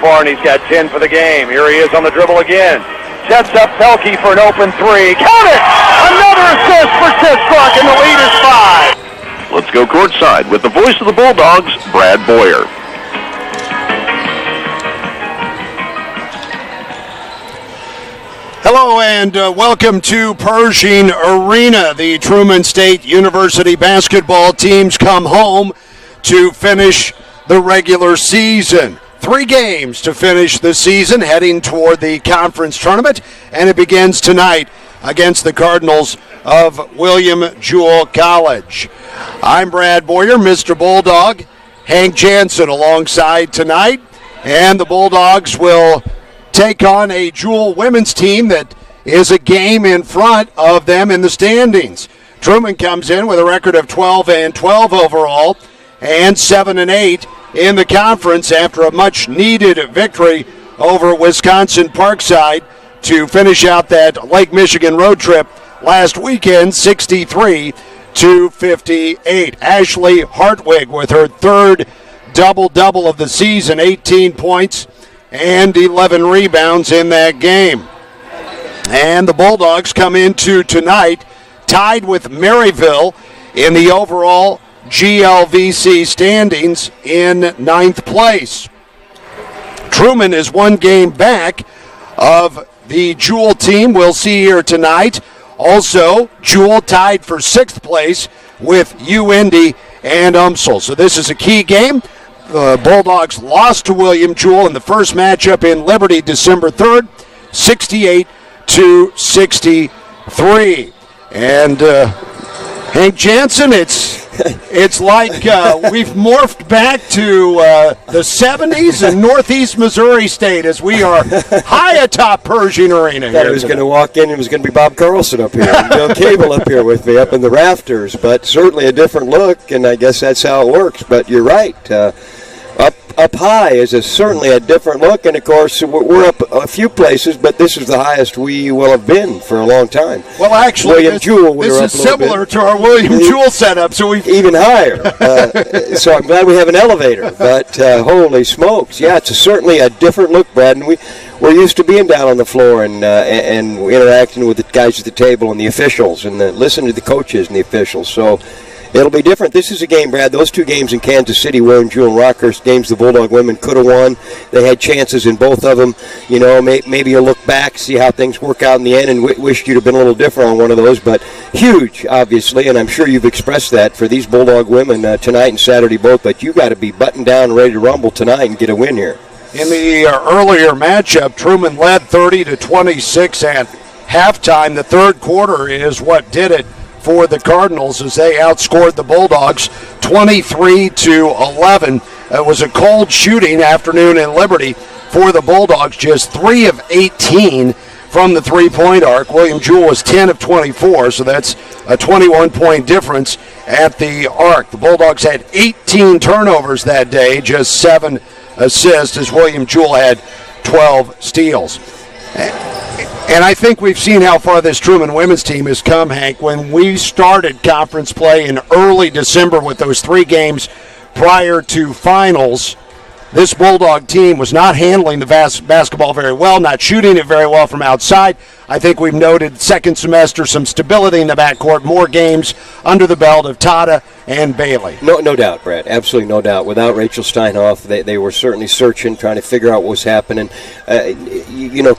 far, and he's got 10 for the game. Here he is on the dribble again. Sets up Pelkey for an open three. Count it! Another assist for Tisbrook, and the lead is 5. Let's go courtside with the voice of the Bulldogs, Brad Boyer. Hello and welcome to Pershing Arena. The Truman State University basketball teams come home to finish the regular season. 3 games to finish the season, heading toward the conference tournament, and it begins tonight against the Cardinals of William Jewell College. I'm Brad Boyer, Mr. Bulldog. Hank Jansen alongside tonight, and the Bulldogs will take on a Jewell women's team that is a game in front of them in the standings. Truman comes in with a record of 12-12 overall and 7-8 in the conference after a much-needed victory over Wisconsin Parkside to finish out that Lake Michigan road trip last weekend, 63-58. Ashley Hartwig with her third double-double of the season, 18 points and 11 rebounds in that game. And the Bulldogs come into tonight tied with Maryville in the overall GLVC standings in 9th place. Truman is 1 game back of the Jewell team we'll see here tonight. Also, Jewell tied for 6th place with UIndy and UMSL. So this is a key game. The Bulldogs lost to William Jewell in the first matchup in Liberty December 3rd, 68-63. And Hank Jansen, it's like we've morphed back to the 70s in Northeast Missouri State as we are high atop Pershing Arena. I thought he was going to walk in and it was going to be Bob Carlson up here and Bill Cable up here with me up in the rafters, but certainly a different look, and I guess that's how it works. But you're right. Up high is certainly a different look, and of course we're up a few places, but this is the highest we will have been for a long time. Well, actually, William Jewell, this is similar to our William Jewell setup, so we even higher. So I'm glad we have an elevator. But holy smokes, yeah, it's certainly a different look, Brad. And we're used to being down on the floor and interacting with the guys at the table and the officials and listening to the coaches and the officials. So it'll be different. This is a game, Brad. Those 2 games in Kansas City, William Jewell and Rockhurst, games the Bulldog women could have won. They had chances in both of them. You know, maybe you'll look back, see how things work out in the end, and wish you'd have been a little different on one of those. But huge, obviously, and I'm sure you've expressed that for these Bulldog women tonight and Saturday both. But you got to be buttoned down and ready to rumble tonight and get a win here. In the earlier matchup, Truman led 30-26 at halftime. The third quarter is what did it for the Cardinals as they outscored the Bulldogs 23-11. It was a cold shooting afternoon in Liberty for the Bulldogs, just 3 of 18 from the three-point arc. William Jewell was 10 of 24, so that's a 21-point difference at the arc. The Bulldogs had 18 turnovers that day, just 7 assists, as William Jewell had 12 steals. And I think we've seen how far this Truman women's team has come, Hank. When we started conference play in early December with those 3 games prior to finals, this Bulldog team was not handling the basketball very well, not shooting it very well from outside. I think we've noted second semester some stability in the backcourt, more games under the belt of Stata and Bailey. No doubt, Brad. Absolutely no doubt. Without Rachel Steinhoff, they were certainly searching, trying to figure out what was happening.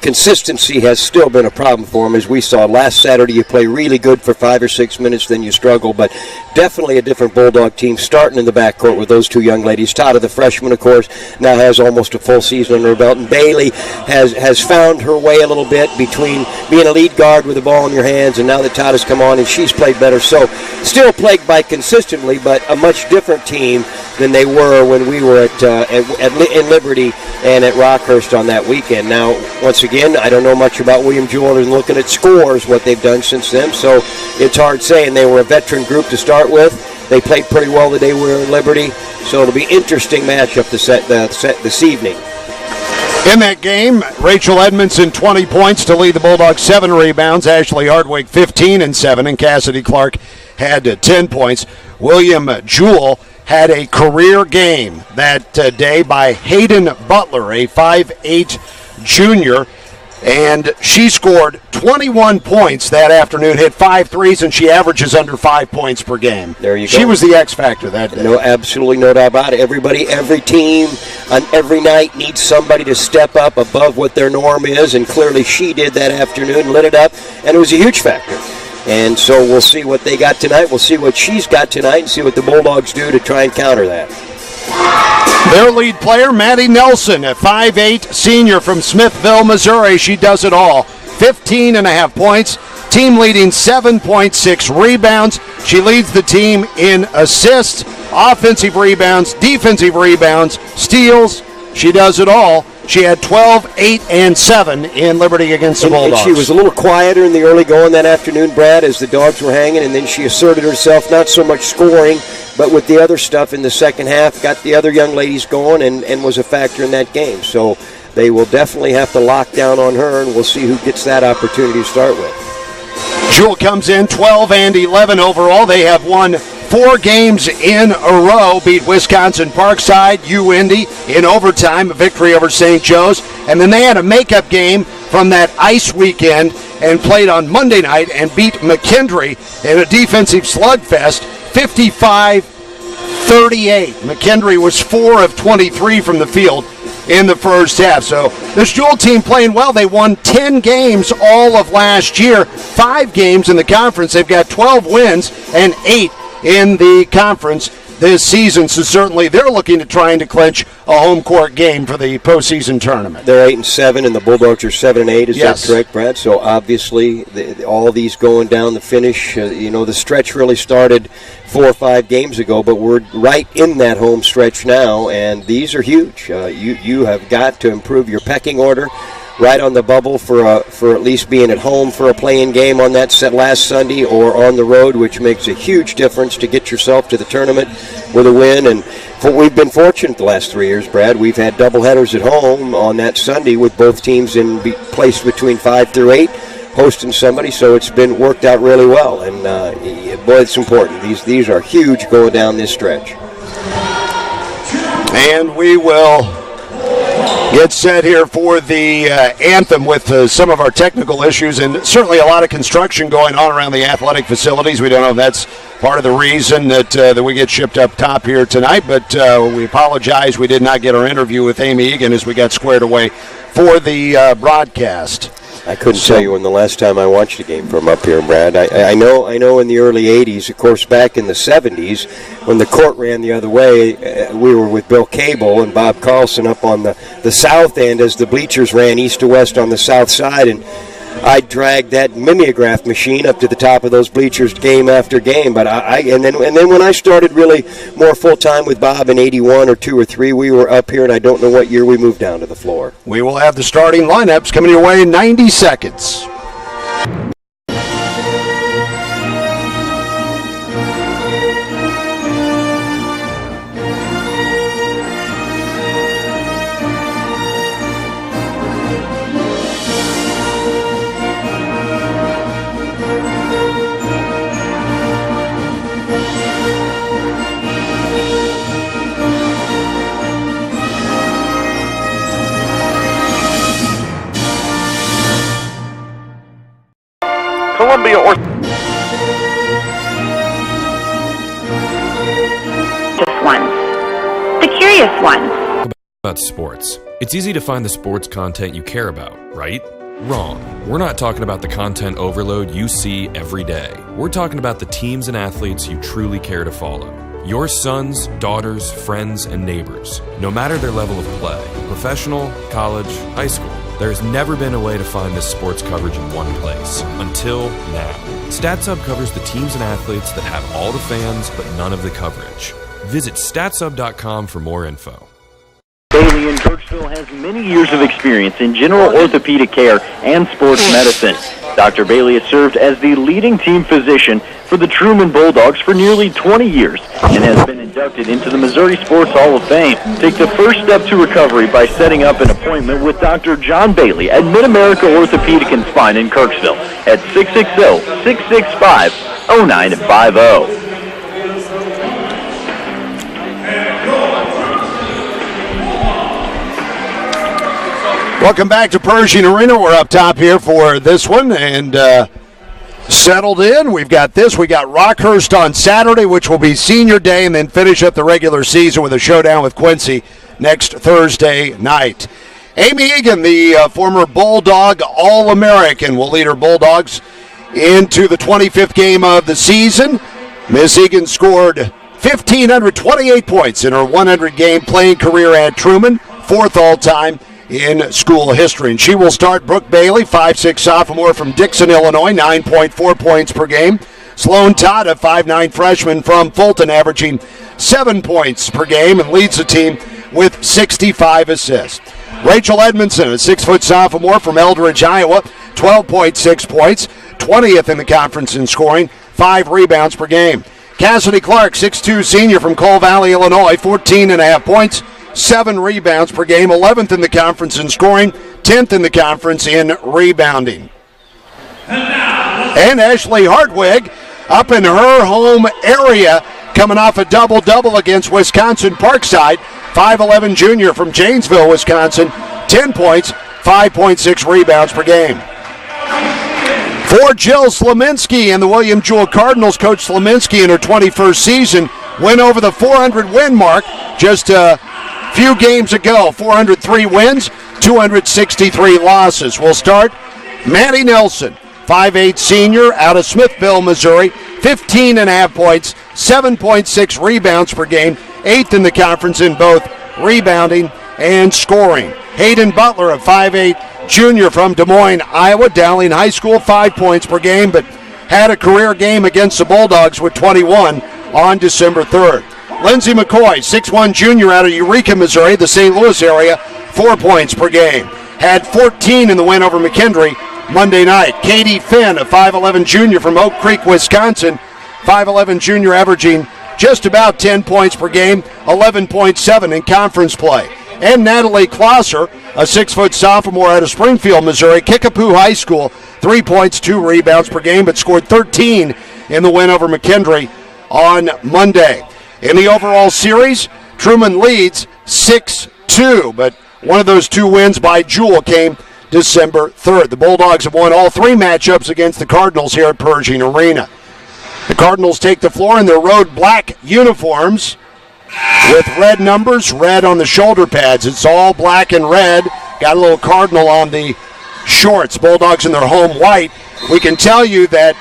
Consistency has still been a problem for them. As we saw last Saturday, you play really good for 5 or 6 minutes, then you struggle. But definitely a different Bulldog team starting in the backcourt with those 2 young ladies. Stata, the freshman, of course, now has almost a full season under her belt. And Bailey has found her way a little bit between being a lead guard with the ball in your hands, and now that Todd has come on and she's played better. So still plagued by consistently, but a much different team than they were when we were in Liberty and at Rockhurst on that weekend. Now, once again, I don't know much about William Jewell and looking at scores, what they've done since then, so it's hard saying. They were a veteran group to start with. They played pretty well the day we were in Liberty, so it'll be interesting matchup this evening. In that game, Rachel Edmondson, 20 points to lead the Bulldogs, 7 rebounds. Ashley Hartwig, 15 and 7, and Cassidy Clark had 10 points. William Jewell had a career game that day by Hayden Butler, a 5'8" junior, and she scored 21 points that afternoon, hit 5 threes, and she averages under 5 points per game. There you go. She was the X factor that day. No, absolutely no doubt about it. Everybody, every team, on every night needs somebody to step up above what their norm is, and clearly she did that afternoon, lit it up, and it was a huge factor. And so we'll see what they got tonight. We'll see what she's got tonight and see what the Bulldogs do to try and counter that. Their lead player, Maddie Nelson, a 5'8" senior from Smithville, Missouri. She does it all. 15.5 points, team leading 7.6 rebounds. She leads the team in assists, offensive rebounds, defensive rebounds, steals. She does it all. She had 12, 8, and 7 in Liberty against the Bulldogs. And she was a little quieter in the early going that afternoon, Brad, as the Dogs were hanging, and then she asserted herself, not so much scoring, but with the other stuff in the second half, got the other young ladies going and was a factor in that game. So they will definitely have to lock down on her, and we'll see who gets that opportunity to start with. Jewell comes in 12 and 11 overall. They have won 4 games in a row, beat Wisconsin Parkside, UIndy in overtime, a victory over St. Joe's. And then they had a makeup game from that ice weekend and played on Monday night and beat McKendree in a defensive slugfest, 55-38. McKendree was 4 of 23 from the field in the first half. So this Jewell team playing well. They won 10 games all of last year, 5 games in the conference. They've got 12 wins and 8 in the conference this season, so certainly they're looking at trying to clinch a home court game for the postseason tournament. They're 8-7, and the Bulldogs are 7-8. Is yes. that correct, Brad? So obviously, all these going down the finish. The stretch really started 4 or 5 games ago, but we're right in that home stretch now, and these are huge. You have got to improve your pecking order. Right on the bubble for at least being at home for a play-in game on that set last Sunday, or on the road, which makes a huge difference to get yourself to the tournament with a win. And we've been fortunate the last 3 years, Brad. We've had doubleheaders at home on that Sunday with both teams placed between 5 through 8, hosting somebody. So it's been worked out really well. And boy, it's important. These are huge going down this stretch. And we will get set here for the anthem with some of our technical issues, and certainly a lot of construction going on around the athletic facilities. We don't know if that's part of the reason that we get shipped up top here tonight, but we apologize. We did not get our interview with Amy Egan as we got squared away for the broadcast. I couldn't tell you when the last time I watched a game from up here, Brad. I know in the early 80s, of course, back in the 70s, when the court ran the other way, we were with Bill Cable and Bob Carlson up on the south end as the bleachers ran east to west on the south side, and I dragged that mimeograph machine up to the top of those bleachers game after game. But and then when I started really more full time with Bob in 81 or 2 or 3, we were up here, and I don't know what year we moved down to the floor. We will have the starting lineups coming your way in 90 seconds. Columbia or Just ones. The curious ones. About sports. It's easy to find the sports content you care about, right? Wrong. We're not talking about the content overload you see every day. We're talking about the teams and athletes you truly care to follow. Your sons, daughters, friends, and neighbors, no matter their level of play, professional, college, high school. There's never been a way to find this sports coverage in one place, until now. StatSub covers the teams and athletes that have all the fans but none of the coverage. Visit statsub.com for more info. Bailey in Kirksville has many years of experience in general orthopedic care and sports medicine. Dr. Bailey has served as the leading team physician for the Truman Bulldogs for nearly 20 years and has been inducted into the Missouri Sports Hall of Fame. Take the first step to recovery by setting up an appointment with Dr. John Bailey at Mid-America Orthopedic and Spine in Kirksville at 660-665-0950. Welcome back to Pershing Arena. We're up top here for this one and settled in. We've got this. We got Rockhurst on Saturday, which will be senior day, and then finish up the regular season with a showdown with Quincy next Thursday night. Amy Egan, the former Bulldog All-American, will lead her Bulldogs into the 25th game of the season. Miss Egan scored 1,528 points in her 100-game playing career at Truman, 4th all-time in school history. And she will start Brooke Bailey, 5'6" sophomore from Dixon, Illinois, 9.4 points per game. Sloan Tata, 5'9" freshman from Fulton, averaging 7 points per game and leads the team with 65 assists. Rachel Edmondson, a 6' sophomore from Eldridge, Iowa, 12.6 points, 20th in the conference in scoring, 5 rebounds per game. Cassidy Clark, 6'2" senior from Coal Valley, Illinois, 14.5 points, 7 rebounds per game, 11th in the conference in scoring, 10th in the conference in rebounding. And Ashley Hartwig, up in her home area, coming off a double-double against Wisconsin Parkside, 5'11" junior from Janesville, Wisconsin, 10 points, 5.6 rebounds per game. For Jill Slominski and the William Jewell Cardinals, Coach Slominski in her 21st season went over the 400-win mark just a few games ago. 403 wins, 263 losses. We'll start Maddie Nelson, 5'8" senior out of Smithville, Missouri, 15.5 points, 7.6 rebounds per game, 8th in the conference in both rebounding and scoring. Hayden Butler, a 5'8" junior from Des Moines, Iowa, Dowling High School, 5 points per game, but had a career game against the Bulldogs with 21 on December 3rd. Lindsey McCoy, 6'1" junior out of Eureka, Missouri, the St. Louis area, 4 points per game. Had 14 in the win over McKendree Monday night. Katie Finn, a 5'11" junior from Oak Creek, Wisconsin, 5'11" junior averaging just about 10 points per game, 11.7 in conference play. And Natalie Klosser, a 6' sophomore out of Springfield, Missouri, Kickapoo High School, 3 points, 2 rebounds per game, but scored 13 in the win over McKendree on Monday. In the overall series, Truman leads 6-2, but one of those 2 wins by Jewell came December 3rd. The Bulldogs have won all 3 matchups against the Cardinals here at Pershing Arena. The Cardinals take the floor in their road black uniforms with red numbers, red on the shoulder pads. It's all black and red. Got a little cardinal on the shorts. Bulldogs in their home white. We can tell you that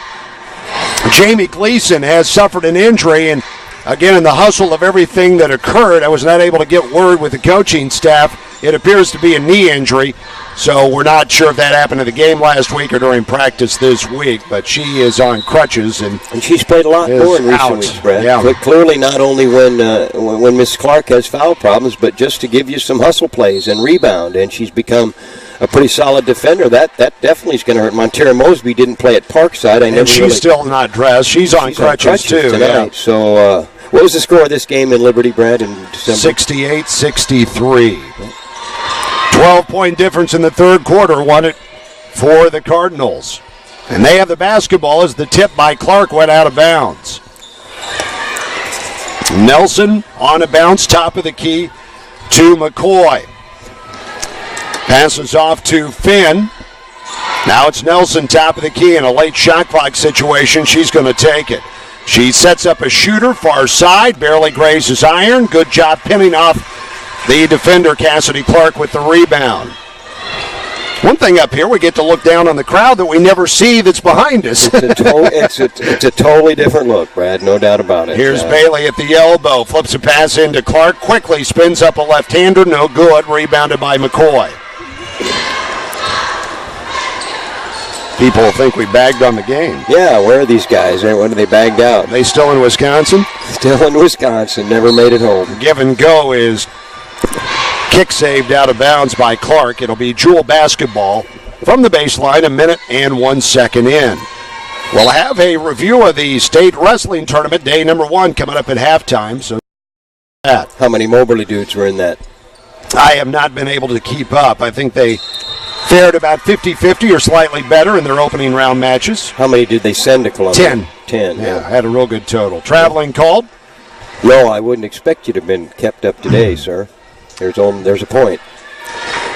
Jamie Gleason has suffered an injury, and again, in the hustle of everything that occurred, I was not able to get word with the coaching staff. It appears to be a knee injury, so we're not sure if that happened in the game last week or during practice this week, but she is on crutches. And she's played a lot more in recent weeks, Brad. Yeah. But clearly not only when Miss Clark has foul problems, but just to give you some hustle plays and rebound, and she's become a pretty solid defender. That definitely is going to hurt. Montera Mosby didn't play at Parkside. And she's still not dressed. She's on crutches too. Tonight. Yeah. So what was the score of this game in Liberty, Brad, in December? 68-63. 12-point difference in the third quarter, won it for the Cardinals. And they have the basketball as the tip by Clark went out of bounds. Nelson on a bounce, top of the key to McCoy. Passes off to Finn. Now it's Nelson, top of the key in a late shot clock situation. She's going to take it. She sets up a shooter, far side, barely grazes iron. Good job pinning off the defender, Cassidy Clark, with the rebound. One thing up here, we get to look down on the crowd that we never see that's behind us. It's a totally different look, Brad, no doubt about it. Here's Bailey at the elbow, flips a pass into Clark, quickly spins up a left-hander, no good, rebounded by McCoy. People will think we bagged on the game. Yeah, where are these guys? When are they bagged out? They still in Wisconsin? Still in Wisconsin, never made it home. Give and go is kick saved out of bounds by Clark. It'll be Jewell basketball from the baseline, 1 minute and 1 second in. We'll have a review of the state wrestling tournament, day number 1, coming up at halftime. So that. How many Moberly dudes were in that? I have not been able to keep up. I think they fared about 50-50 or slightly better in their opening round matches. How many did they send to Columbia? 10. Yeah, had a real good total. Traveling called? No, I wouldn't expect you to have been kept up today, sir. There's a point.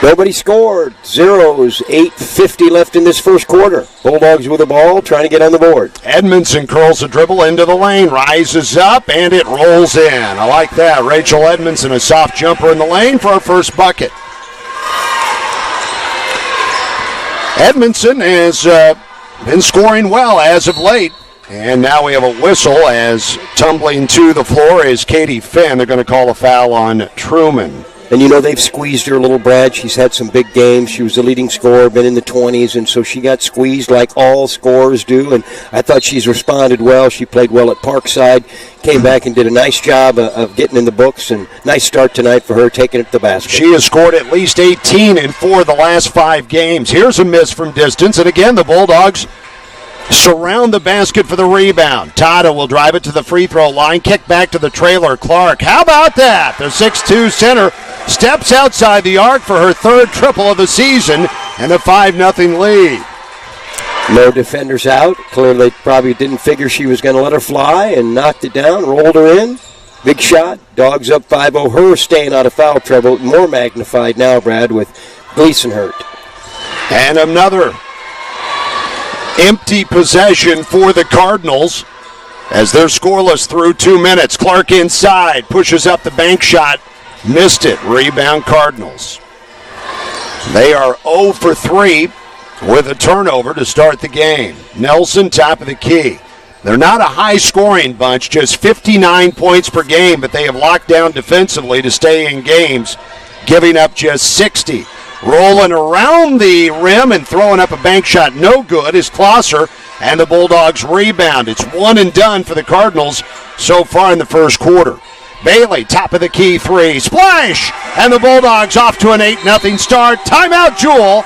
Nobody scored. Zeros, 8:50 left in this first quarter. Bulldogs with the ball, trying to get on the board. Edmondson curls a dribble into the lane, rises up, and it rolls in. I like that. Rachel Edmondson, a soft jumper in the lane for her first bucket. Edmondson has been scoring well as of late. And now we have a whistle as tumbling to the floor is Katie Finn. They're going to call a foul on Truman. And you know they've squeezed her a little, Brad. She's had some big games. She was the leading scorer, been in the 20s, and so she got squeezed like all scorers do. And I thought she's responded well. She played well at Parkside, came back and did a nice job of getting in the books, and nice start tonight for her, taking it to the basket. She has scored at least 18 in 4 of the last 5 games. Here's a miss from distance, and again the Bulldogs surround the basket for the rebound. Stata will drive it to the free throw line, kick back to the trailer, Clark. How about that? The 6'2 center steps outside the arc for her 3rd triple of the season and a 5-0 lead. No defenders out. Clearly probably didn't figure she was going to let her fly and knocked it down, rolled her in. Big shot. Dogs up 5-0. Her staying out of foul trouble. More magnified now, Brad, with Gleason hurt. And another empty possession for the Cardinals as they're scoreless through 2 minutes. Clark inside, pushes up the bank shot, missed it. Rebound Cardinals. They are 0 for 3 with a turnover to start the game. Nelson, top of the key. They're not a high-scoring bunch, just 59 points per game, but they have locked down defensively to stay in games, giving up just 60. Rolling around the rim and throwing up a bank shot, no good, is Klosser, and the Bulldogs rebound. It's one and done for the Cardinals so far in the first quarter. Bailey, top of the key, 3, splash! And the Bulldogs off to an 8-0 start. Timeout, Jewell.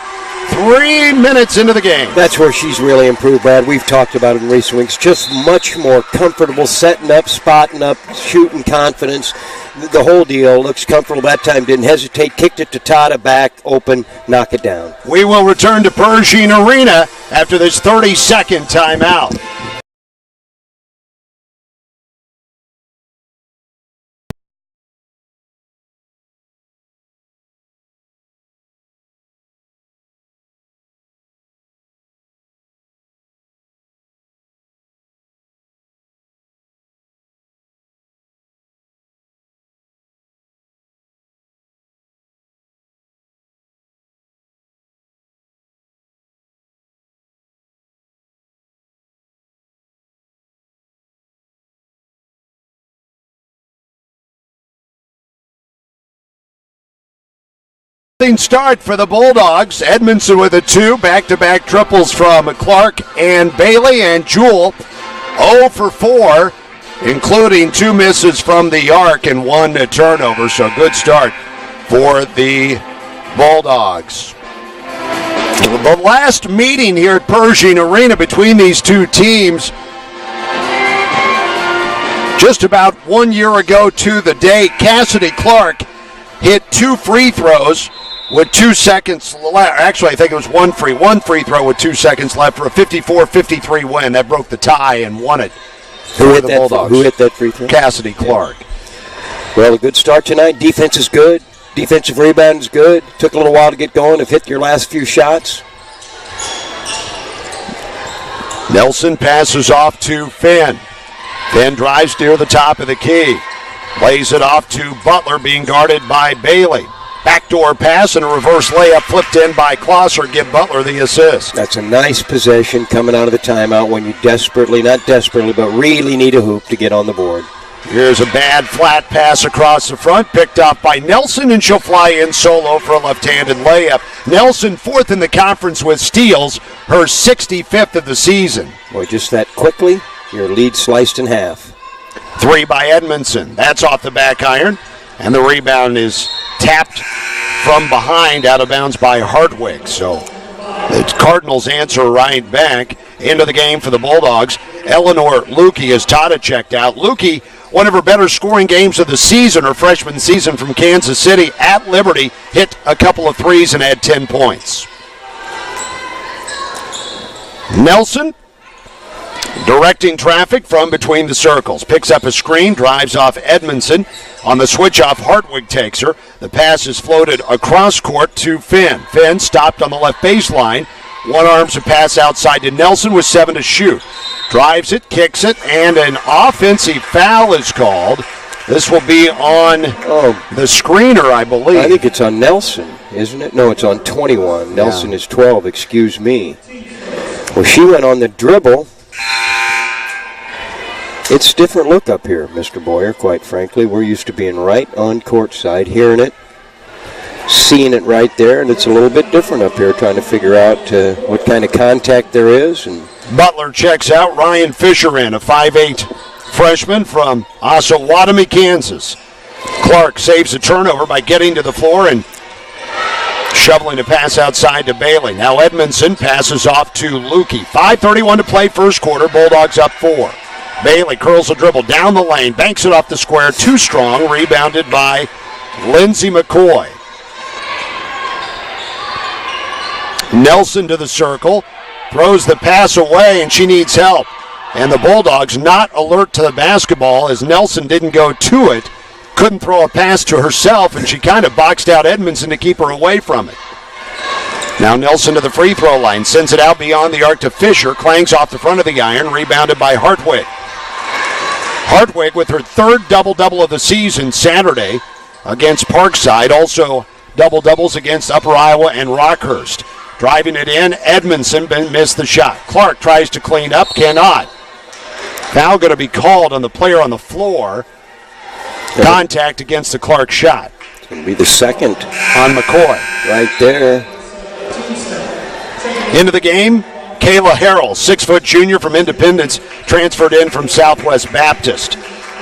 3 minutes into the game. That's where she's really improved, Brad. We've talked about it in recent weeks. Just much more comfortable, setting up, spotting up, shooting confidence. The whole deal looks comfortable. That time didn't hesitate, kicked it to Stata, back, open, knock it down. We will return to Pershing Arena after this 30-second timeout. Start for the Bulldogs. Edmondson with a 2, back-to-back triples from Clark and Bailey, and Jewell 0 for 4, including 2 misses from the arc and 1 turnover, so good start for the Bulldogs. The last meeting here at Pershing Arena between these two teams just about 1 year ago to the date. Cassidy Clark hit 2 free throws with 2 seconds left. Actually, I think it was one free throw with 2 seconds left for a 54-53 win. That broke the tie and won it. Who hit that free throw? Cassidy Clark. Well, a good start tonight. Defense is good. Defensive rebound is good. Took a little while to get going. Have hit your last few shots. Nelson passes off to Finn. Finn drives near the top of the key. Plays it off to Butler, being guarded by Bailey. Backdoor pass and a reverse layup flipped in by Klosser. Give Butler the assist. That's a nice possession coming out of the timeout when you not desperately, but really need a hoop to get on the board. Here's a bad flat pass across the front, picked off by Nelson, and she'll fly in solo for a left-handed layup. Nelson 4th in the conference with steals, her 65th of the season. Boy, just that quickly, your lead sliced in half. 3 by Edmondson. That's off the back iron, and the rebound is tapped from behind, out of bounds by Hartwig. So the Cardinals answer right back into the game for the Bulldogs. Eleanor Lukey has Stata checked out. Lukey, one of her better scoring games of the season, her freshman season from Kansas City at Liberty, hit a couple of threes and had 10 points. Nelson Directing traffic from between the circles. Picks up a screen, drives off Edmondson. On the switch-off, Hartwig takes her. The pass is floated across court to Finn. Finn stopped on the left baseline. One arms a pass outside to Nelson with 7 to shoot. Drives it, kicks it, and an offensive foul is called. This will be on the screener, I believe. I think it's on Nelson, isn't it? No, it's on 21. Nelson is 12, excuse me. Well, she went on the dribble. It's a different look up here, Mr. Boyer, quite frankly. We're used to being right on court side, hearing it, seeing it right there, and it's a little bit different up here, trying to figure out what kind of contact there is. And Butler checks out. Ryan Fisher in, a 5'8" freshman from Osawatomie, Kansas. Clark saves a turnover by getting to the floor and shoveling a pass outside to Bailey. Now Edmondson passes off to Lukey. 5:31 to play first quarter. Bulldogs up 4. Bailey curls a dribble down the lane, banks it off the square, too strong, rebounded by Lindsey McCoy. Nelson to the circle, throws the pass away, and she needs help. And the Bulldogs not alert to the basketball as Nelson didn't go to it, couldn't throw a pass to herself, and she kind of boxed out Edmondson to keep her away from it. Now Nelson to the free throw line, sends it out beyond the arc to Fisher, clangs off the front of the iron, rebounded by Hartwig. Hartwig with her third double-double of the season Saturday against Parkside, also double-doubles against Upper Iowa and Rockhurst. Driving it in, Edmondson missed the shot. Clark tries to clean up, cannot. Foul going to be called on the player on the floor. Contact against the Clark shot. It's going to be the second on McCoy. Right there. Into the game, Kayla Harrell, 6-foot junior from Independence, transferred in from Southwest Baptist.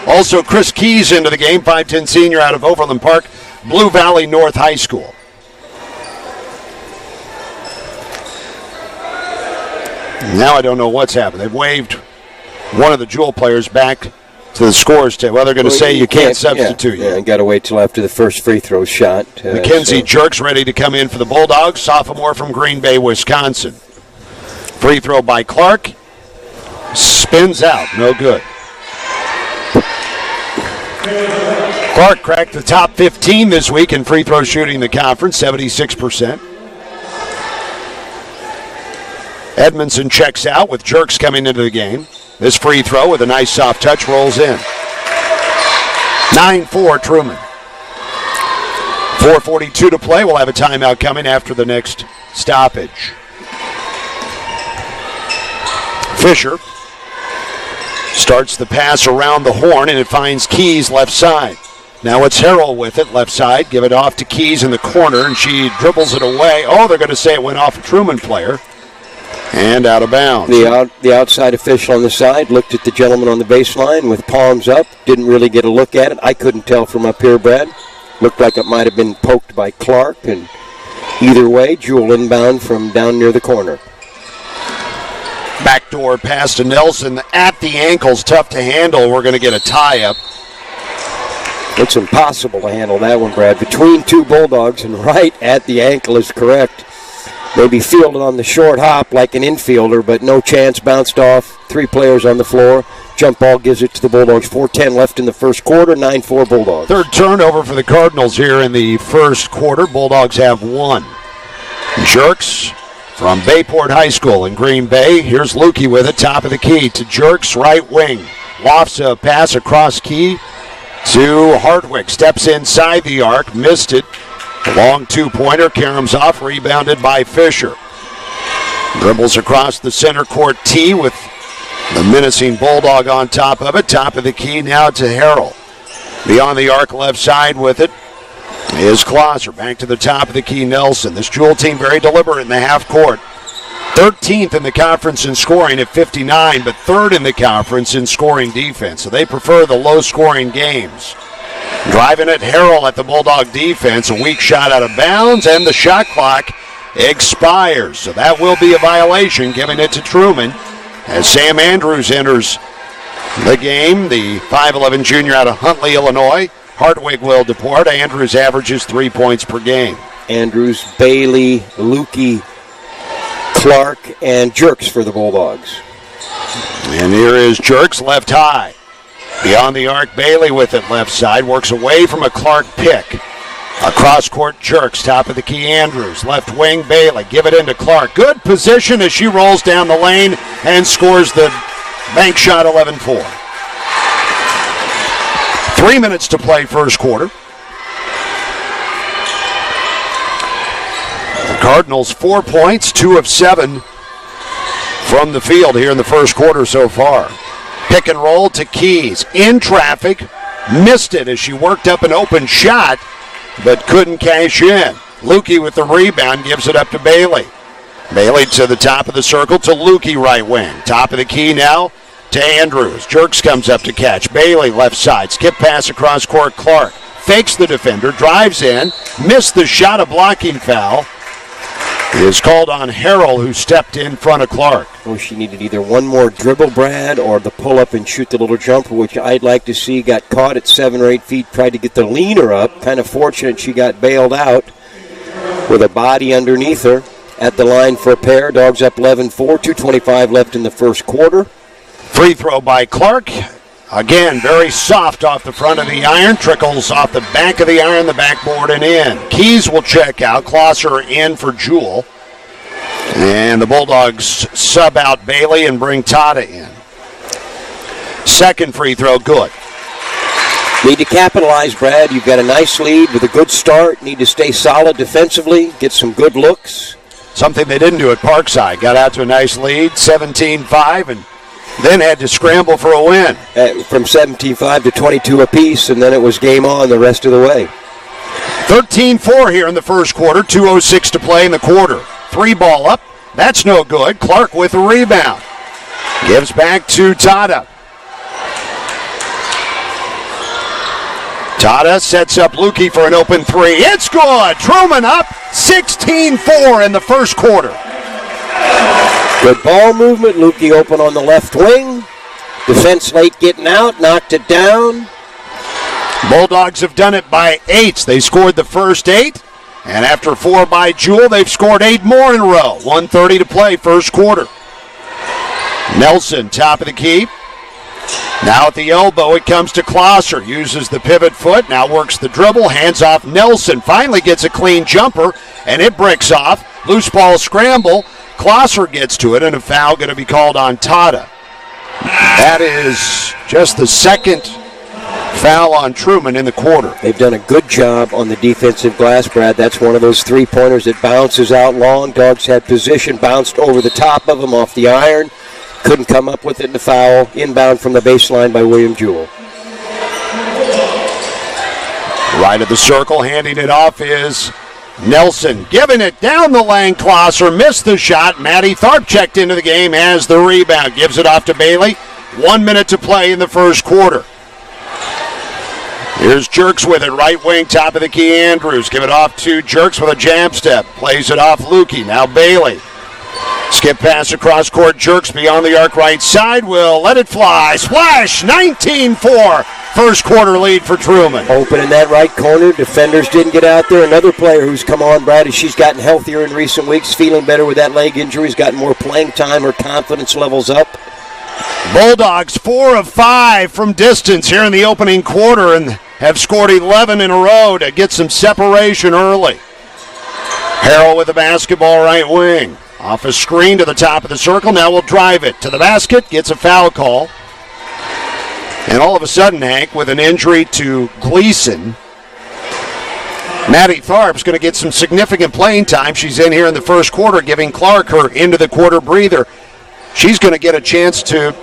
Also, Chris Keys into the game, 5'10" senior out of Overland Park, Blue Valley North High School. Now I don't know what's happened. They've waved one of the Jewell players back to the scores table. Well, they're going to say you can't substitute you. Yeah, got to wait till after the first free throw shot. Mackenzie Jerks ready to come in for the Bulldogs, sophomore from Green Bay, Wisconsin. Free throw by Clark. Spins out. No good. Clark cracked the top 15 this week in free throw shooting in the conference, 76%. Edmondson checks out with Jerks coming into the game. This free throw with a nice soft touch rolls in. 9-4 Truman. 4:42 to play. We'll have a timeout coming after the next stoppage. Fisher starts the pass around the horn, and it finds Keys left side. Now it's Harrell with it, left side. Give it off to Keys in the corner, and she dribbles it away. Oh, they're going to say it went off a Truman player. And out of bounds. The outside official on the side looked at the gentleman on the baseline with palms up. Didn't really get a look at it. I couldn't tell from up here, Brad. Looked like it might have been poked by Clark. And either way, Jewell inbound from down near the corner. Backdoor pass to Nelson at the ankles. Tough to handle. We're going to get a tie-up. It's impossible to handle that one, Brad. Between two Bulldogs and right at the ankle is correct. Maybe fielded on the short hop like an infielder, but no chance, bounced off. 3 players on the floor. Jump ball gives it to the Bulldogs. 4:10 left in the first quarter, 9-4 Bulldogs. Third turnover for the Cardinals here in the first quarter. Bulldogs have 1. Jerks from Bayport High School in Green Bay. Here's Lukey with it, top of the key to Jerks, right wing. Lofts a pass across key to Hartwig. Steps inside the arc, missed it. Long two-pointer, caroms off, rebounded by Fisher. Dribbles across the center court tee with the menacing Bulldog on top of it. Top of the key now to Harrell. Beyond the arc left side with it is Clauser. Back to the top of the key, Nelson. This Jewell team very deliberate in the half court. 13th in the conference in scoring at 59, but 3rd in the conference in scoring defense. So they prefer the low-scoring games. Driving it, Harrell at the Bulldog defense. A weak shot out of bounds, and the shot clock expires. So that will be a violation, giving it to Truman as Sam Andrews enters the game. The 5'11 junior out of Huntley, Illinois. Hartwig will depart. Andrews averages 3 points per game. Andrews, Bailey, Lukey, Clark, and Jerks for the Bulldogs. And here is Jerks, left high. Beyond the arc, Bailey with it left side. Works away from a Clark pick. Across court, Jerks, top of the key, Andrews. Left wing, Bailey. Give it into Clark. Good position as she rolls down the lane and scores the bank shot 11-4. 3 minutes to play first quarter. The Cardinals 4 points, 2 of 7 from the field here in the first quarter so far. Pick and roll to Keys. In traffic. Missed it as she worked up an open shot, but couldn't cash in. Lukey with the rebound gives it up to Bailey. Bailey to the top of the circle to Lukey, right wing. Top of the key now to Andrews. Jerks comes up to catch. Bailey left side. Skip pass across court. Clark fakes the defender. Drives in. Missed the shot. A blocking foul is called on Harrell, who stepped in front of Clark. Well, she needed either one more dribble, Brad, or the pull up and shoot the little jumper, which I'd like to see. Got caught at 7 or 8 feet, tried to get the leaner up. Kind of fortunate she got bailed out with a body underneath her. At the line for a pair. Dogs up 11-4, 2:25 left in the first quarter. Free throw by Clark. Again, very soft off the front of the iron. Trickles off the back of the iron, the backboard, and in. Keys will check out. Closser in for Jewell. And the Bulldogs sub out Bailey and bring Tata in. Second free throw, good. Need to capitalize, Brad. You've got a nice lead with a good start. Need to stay solid defensively, get some good looks. Something they didn't do at Parkside. Got out to a nice lead, 17-5, and then had to scramble for a win. From 17-5 to 22 apiece, and then it was game on the rest of the way. 13-4 here in the first quarter, 2:06 to play in the quarter. 3 ball up, that's no good. Clark with a rebound. Gives back to Tata. Tata sets up Lukey for an open 3. It's good! Truman up 16-4 in the first quarter. Good ball movement. Lukey open on the left wing. Defense late getting out. Knocked it down. Bulldogs have done it by 8. They scored the first 8. And after 4 by Jewell, they've scored 8 more in a row. 1:30 to play first quarter. Nelson, top of the key. Now at the elbow, it comes to Closser. Uses the pivot foot. Now works the dribble. Hands off Nelson. Finally gets a clean jumper. And it bricks off. Loose ball scramble. Closser gets to it, and a foul going to be called on Tata. That is just the second foul on Truman in the quarter. They've done a good job on the defensive glass, Brad. That's one of those three-pointers that bounces out long. Dogs had position, bounced over the top of them off the iron. Couldn't come up with it in the foul. Inbound from the baseline by William Jewell. Right of the circle, handing it off is Nelson. Giving it down the lane. Closser missed the shot. Maddie Tharp checked into the game, has the rebound. Gives it off to Bailey. 1 minute to play in the first quarter. Here's Jerks with it. Right wing, top of the key, Andrews. Give it off to Jerks with a jab step. Plays it off Lukey. Now Bailey. Skip pass across court. Jerks beyond the arc right side. Will let it fly. Splash. 19-4. First quarter lead for Truman. Open in that right corner. Defenders didn't get out there. Another player who's come on, Brad, as she's gotten healthier in recent weeks. Feeling better with that leg injury. Has gotten more playing time. Her confidence levels up. Bulldogs 4 of 5 from distance here in the opening quarter and have scored 11 in a row to get some separation early. Harrell with the basketball, right wing. Off a screen to the top of the circle. Now we'll drive it to the basket. Gets a foul call. And all of a sudden, Hank, with an injury to Gleason, Maddie Tharp's going to get some significant playing time. She's in here in the first quarter, giving Clark her into the quarter breather. She's going to get a chance to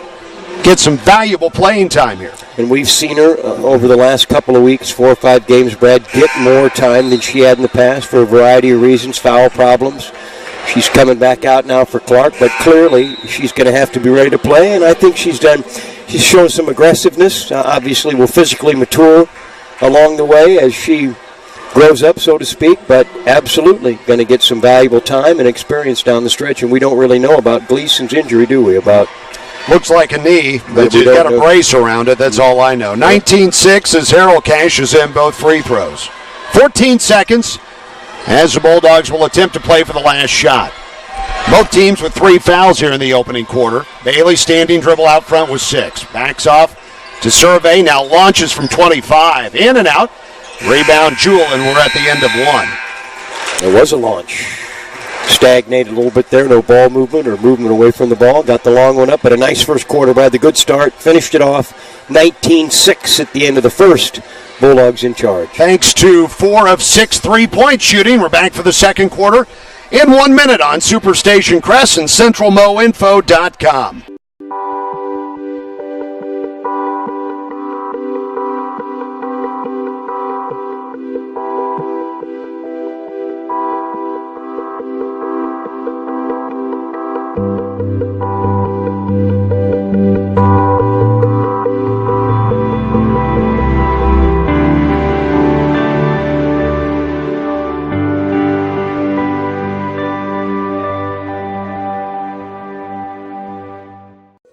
get some valuable playing time here. And we've seen her over the last couple of weeks, 4 or 5 games, Brad, get more time than she had in the past for a variety of reasons, foul problems. She's coming back out now for Clark, but clearly she's going to have to be ready to play, and I think she's shown some aggressiveness. Obviously will physically mature along the way as she grows up, so to speak, but absolutely going to get some valuable time and experience down the stretch, and we don't really know about Gleason's injury, do we? Looks like a knee, but you've got a brace around it. That's all I know. 19-6 as Harrell cashes in both free throws. 14 seconds as the Bulldogs will attempt to play for the last shot. Both teams with 3 fouls here in the opening quarter. Bailey standing dribble out front with 6. Backs off to Survey, now launches from 25. In and out. Rebound Jewell, and we're at the end of 1. It was a launch. Stagnated a little bit there, no ball movement or movement away from the ball. Got the long one up, but a nice first quarter by the good start. Finished it off 19-6 at the end of the first. Bulldogs in charge. Thanks to 4 of 6 3-point shooting. We're back for the second quarter in 1 minute on Superstation Crest and CentralMoInfo.com.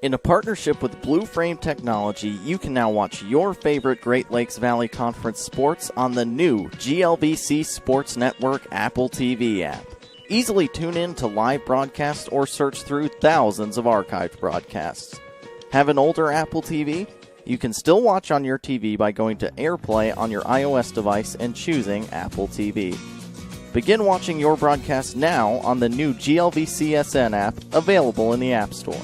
In a partnership with Blue Frame Technology, you can now watch your favorite Great Lakes Valley Conference sports on the new GLVC Sports Network Apple TV app. Easily tune in to live broadcasts or search through thousands of archived broadcasts. Have an older Apple TV? You can still watch on your TV by going to AirPlay on your iOS device and choosing Apple TV. Begin watching your broadcast now on the new GLVCSN app, available in the App Store.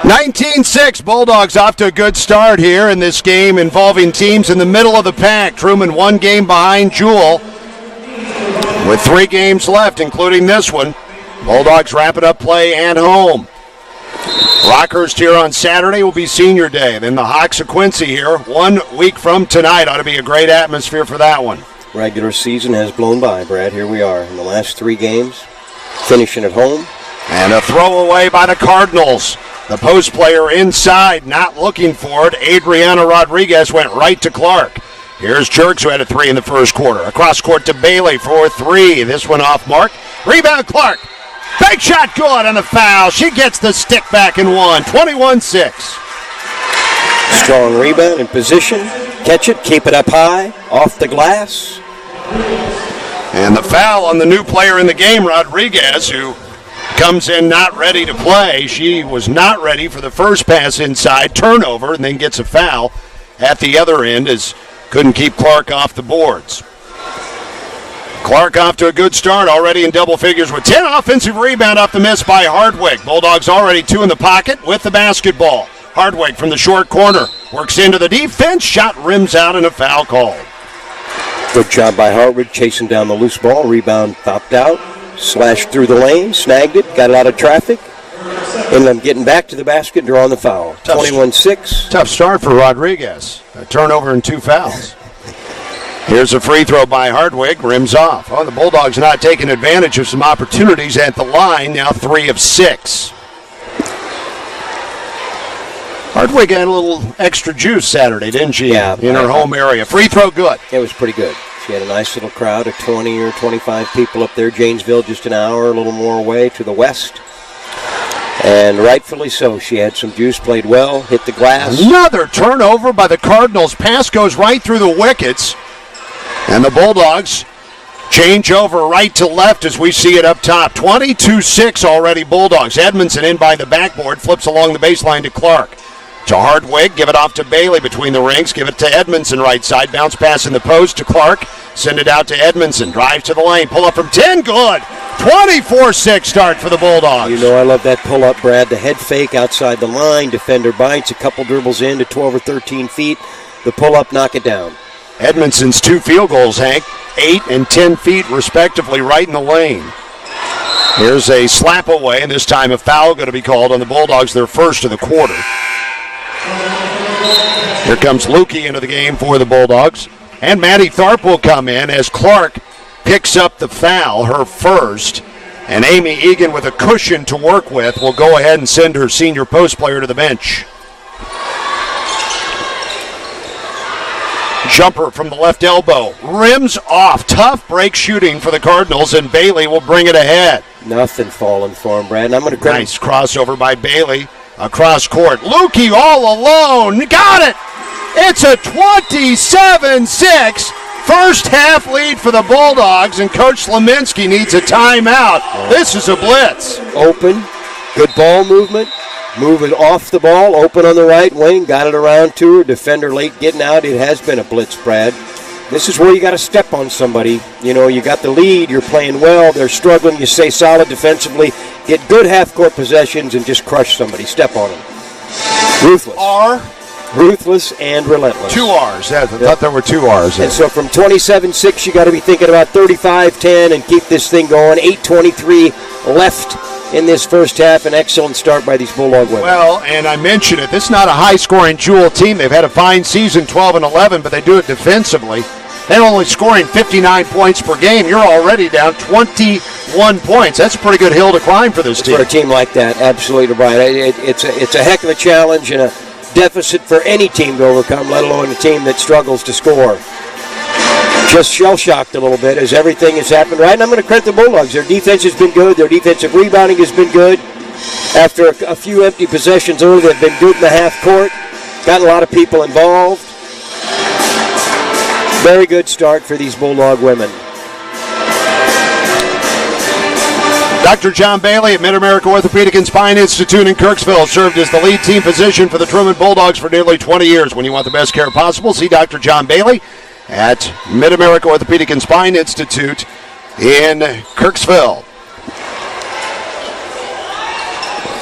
19-6, Bulldogs off to a good start here in this game involving teams in the middle of the pack. Truman 1 game behind Jewell with 3 games left, including this one. Bulldogs wrapping up play at home. Rockhurst here on Saturday will be senior day. Then the Hawks of Quincy here 1 week from tonight. Ought to be a great atmosphere for that one. Regular season has blown by, Brad. Here we are in the last 3 games, finishing at home. And a throwaway by the Cardinals. The post player inside, not looking for it. Adriana Rodriguez went right to Clark. Here's Jerks, who had a 3 in the first quarter. Across court to Bailey for 3. This one off mark. Rebound Clark. Big shot good on the foul. She gets the stick back and 1. 21-6. Strong rebound in position. Catch it, keep it up high, off the glass. And the foul on the new player in the game, Rodriguez, who comes in not ready to play. She was not ready for the first pass inside, turnover, and then gets a foul at the other end as couldn't keep Clark off the boards. Clark off to a good start, already in double figures with 10. Offensive rebound off the miss by Hardwick. Bulldogs already 2 in the pocket with the basketball. Hardwick from the short corner works into the defense. Shot rims out and a foul called. Good job by Hardwick chasing down the loose ball. Rebound popped out. Slashed through the lane, snagged it, got a lot of traffic, and then getting back to the basket, drawing the foul. 21-6. Tough start for Rodriguez. A turnover and 2 fouls. Here's a free throw by Hardwick, rims off. Oh, the Bulldogs not taking advantage of some opportunities at the line, now 3 of 6. Hardwick had a little extra juice Saturday, didn't she? Yeah. In her home area. Free throw good. It was pretty good. She had a nice little crowd of 20 or 25 people up there. Janesville just an hour, a little more away to the west. And rightfully so. She had some juice, played well, hit the glass. Another turnover by the Cardinals. Pass goes right through the wickets. And the Bulldogs change over right to left as we see it up top. 22-6 already Bulldogs. Edmondson in by the backboard, flips along the baseline to Clark. To Hardwick, give it off to Bailey between the rings, give it to Edmondson right side, bounce pass in the post to Clark, send it out to Edmondson, drive to the lane, pull up from 10, good! 24-6 start for the Bulldogs. You know I love that pull-up, Brad. The head fake outside the line, defender bites, a couple dribbles in to 12 or 13 feet. The pull-up, knock it down. Edmondson's 2 field goals, Hank, 8 and 10 feet respectively right in the lane. Here's a slap away, and this time a foul going to be called on the Bulldogs, their first of the quarter. Here comes Lukey into the game for the Bulldogs. And Maddie Tharp will come in as Clark picks up the foul, her first. And Amy Egan with a cushion to work with will go ahead and send her senior post player to the bench. Jumper from the left elbow. Rims off. Tough break shooting for the Cardinals, and Bailey will bring it ahead. Nothing falling for him, Brad. And I'm going to credit. Nice crossover by Bailey. Across court. Lukey all alone. Got it. It's a 27-6 First half lead for the Bulldogs, and Coach Leminski needs a timeout. This is a blitz. Open, good ball movement. Moving off the ball, open on the right wing, got it around to her. Defender late getting out. It has been a blitz, Brad. This is where you got to step on somebody. You know, you got the lead, you're playing well, they're struggling, you stay solid defensively, get good half-court possessions, and just crush somebody. Step on them. Ruthless. Ruthless and relentless. 2 R's. I thought there were 2 R's. And so from 27-6, you got to be thinking about 35-10 and keep this thing going. 8:23 left in this first half. An excellent start by these Bulldog women. Well, and I mentioned it, this is not a high-scoring Jewell team. They've had a fine season, 12-11, but they do it defensively. They're only scoring 59 points per game. You're already down 21 points. That's a pretty good hill to climb for this team. For a team like that, absolutely right. It's a heck of a challenge and a deficit for any team to overcome, let alone a team that struggles to score. Just shell-shocked a little bit as everything has happened right. And I'm going to credit the Bulldogs. Their defense has been good. Their defensive rebounding has been good. After a few empty possessions early, they've been good in the half court. Gotten a lot of people involved. Very good start for these Bulldog women. Dr. John Bailey at Mid-America Orthopedic and Spine Institute in Kirksville served as the lead team physician for the Truman Bulldogs for nearly 20 years. When you want the best care possible, see Dr. John Bailey at Mid-America Orthopedic and Spine Institute in Kirksville.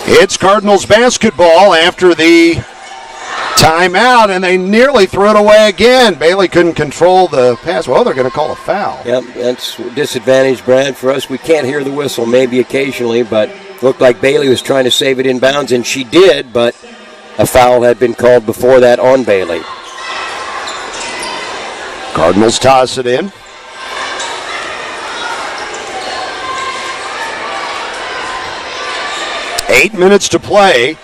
It's Cardinals basketball after the timeout, and they nearly threw it away again. Bailey couldn't control the pass. Well, they're going to call a foul. Yep, that's a disadvantage, Brad, for us. We can't hear the whistle, maybe occasionally, but looked like Bailey was trying to save it inbounds, and she did, but a foul had been called before that on Bailey. Cardinals toss it in. Eight minutes to play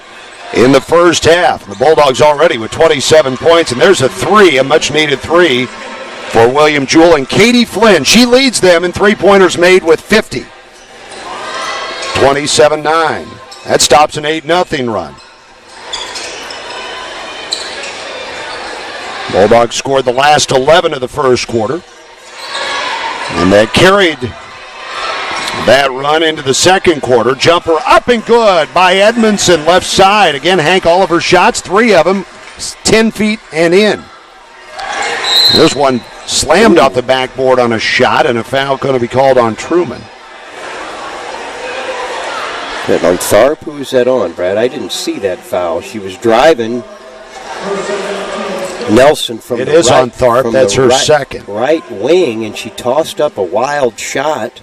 in the first half. The Bulldogs already with 27 points, and there's a much-needed three for William Jewell and Katie Flynn. She leads them in three-pointers made with 50. 27-9. That stops an 8-0 run. Bulldogs scored the last 11 of the first quarter, and they carried that run into the second quarter. Jumper up and good by Edmondson, left side. Again, Hank Oliver shots, 3 of them, 10 feet and in. There's one slammed off the backboard on a shot, and a foul going to be called on Truman. That on Tharp? Who was that on, Brad? I didn't see that foul. She was driving Nelson from it the is right, on Tharp. That's her second. Right wing, and she tossed up a wild shot.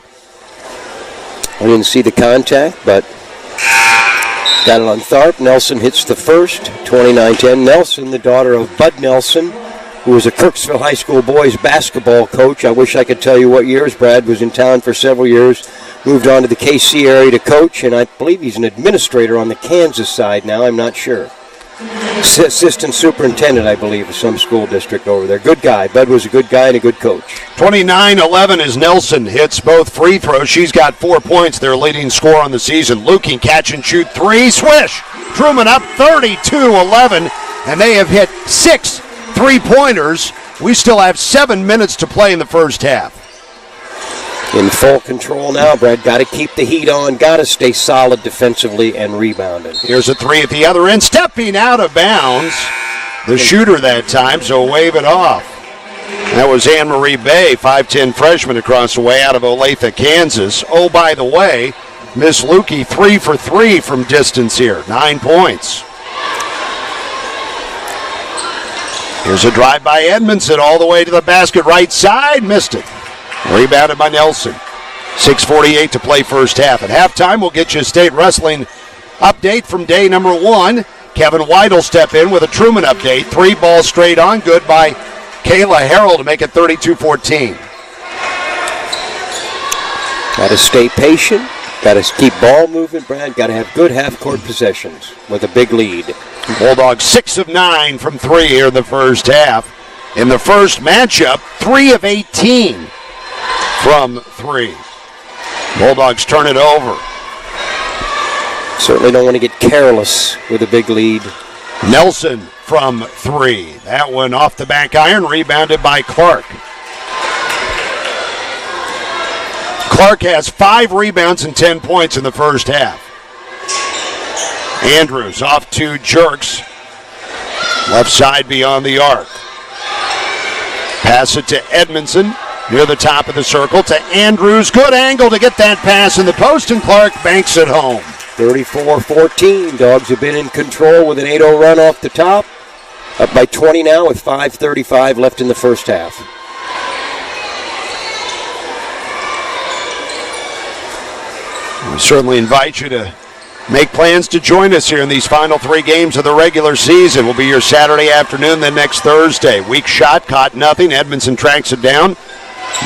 I didn't see the contact, but got it on Tharp. Nelson hits the first, 29-10. Nelson, the daughter of Bud Nelson, who was a Kirksville High School boys basketball coach. I wish I could tell you what years. Brad was in town for several years, moved on to the KC area to coach, and I believe he's an administrator on the Kansas side now. I'm not sure. Assistant superintendent, I believe, of some school district over there. Good guy. Bud was a good guy and a good coach. 29-11 as Nelson hits both free throws. She's got 4 points, their leading scorer on the season. Luking catch and shoot 3. Swish! Truman up 32-11, and they have hit 6 3-pointers. We still have 7 minutes to play in the first half. In full control now, Brad. Got to keep the heat on. Got to stay solid defensively and rebounding. Here's a 3 at the other end. Stepping out of bounds. The shooter that time, so wave it off. That was Anne-Marie Bay, 5'10 freshman across the way out of Olathe, Kansas. Oh, by the way, Miss Lukey 3 for 3 from distance here. 9 points. Here's a drive by Edmondson all the way to the basket, right side. Missed it. Rebounded by Nelson. 6:48 to play first half. At halftime, we'll get you a state wrestling update from day number 1. Kevin White will step in with a Truman update. 3 balls straight on. Good by Kayla Harrell to make it 32-14. Got to stay patient. Got to keep ball moving, Brad. Got to have good half-court possessions with a big lead. Bulldogs 6 of 9 from 3 here in the first half. In the first matchup, 3 of 18 from 3. Bulldogs turn it over. Certainly don't want to get careless with a big lead. Nelson from 3. That one off the back iron, rebounded by Clark. Clark has 5 rebounds and 10 points in the first half. Andrews off to Jerks. Left side beyond the arc. Pass it to Edmondson near the top of the circle to Andrews. Good angle to get that pass in the post, and Clark banks it home. 34-14. Dogs have been in control with an 8-0 run off the top. Up by 20 now with 5:35 left in the first half. We certainly invite you to make plans to join us here in these final 3 games of the regular season. Will be your Saturday afternoon, then next Thursday. Weak shot, caught nothing. Edmondson tracks it down.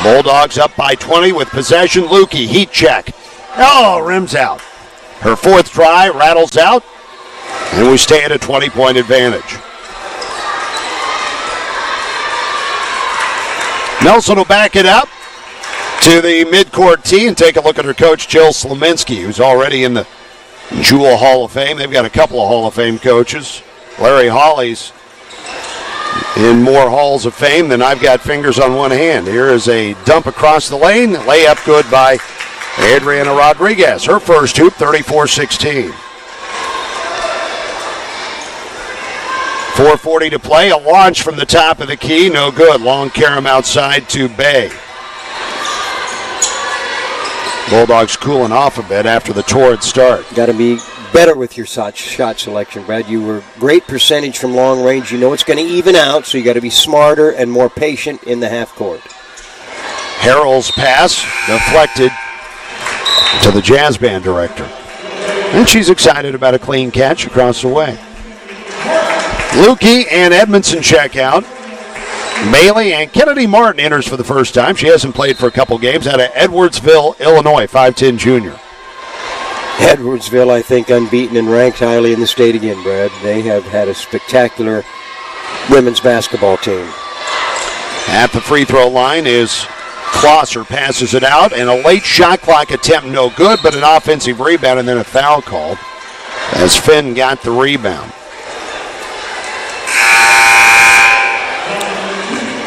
Bulldogs up by 20 with possession. Lukey, heat check. Oh, rims out. Her 4th try rattles out, and we stay at a 20-point advantage. Nelson will back it up to the midcourt tee and take a look at her coach, Jill Slominski, who's already in the Jewell Hall of Fame. They've got a couple of Hall of Fame coaches. Larry Hawley's in more Halls of Fame than I've got fingers on one hand. Here is a dump across the lane. Layup good by Adriana Rodriguez. Her first hoop, 34-16. 4:40 to play. A launch from the top of the key. No good. Long carom outside to Bay. Bulldogs cooling off a bit after the torrid start. Got to be better with your shot selection, Brad. You were great percentage from long range. You know it's going to even out, so you got to be smarter and more patient in the half court. Harrell's pass deflected to the jazz band director. And she's excited about a clean catch across the way. Lukey and Edmondson check out. Bailey and Kennedy Martin enters for the first time. She hasn't played for a couple games out of Edwardsville, Illinois, 5'10 junior. Edwardsville, I think, unbeaten and ranked highly in the state again, Brad. They have had a spectacular women's basketball team. At the free throw line is Klosser, passes it out, and a late shot clock attempt no good, but an offensive rebound and then a foul called as Finn got the rebound.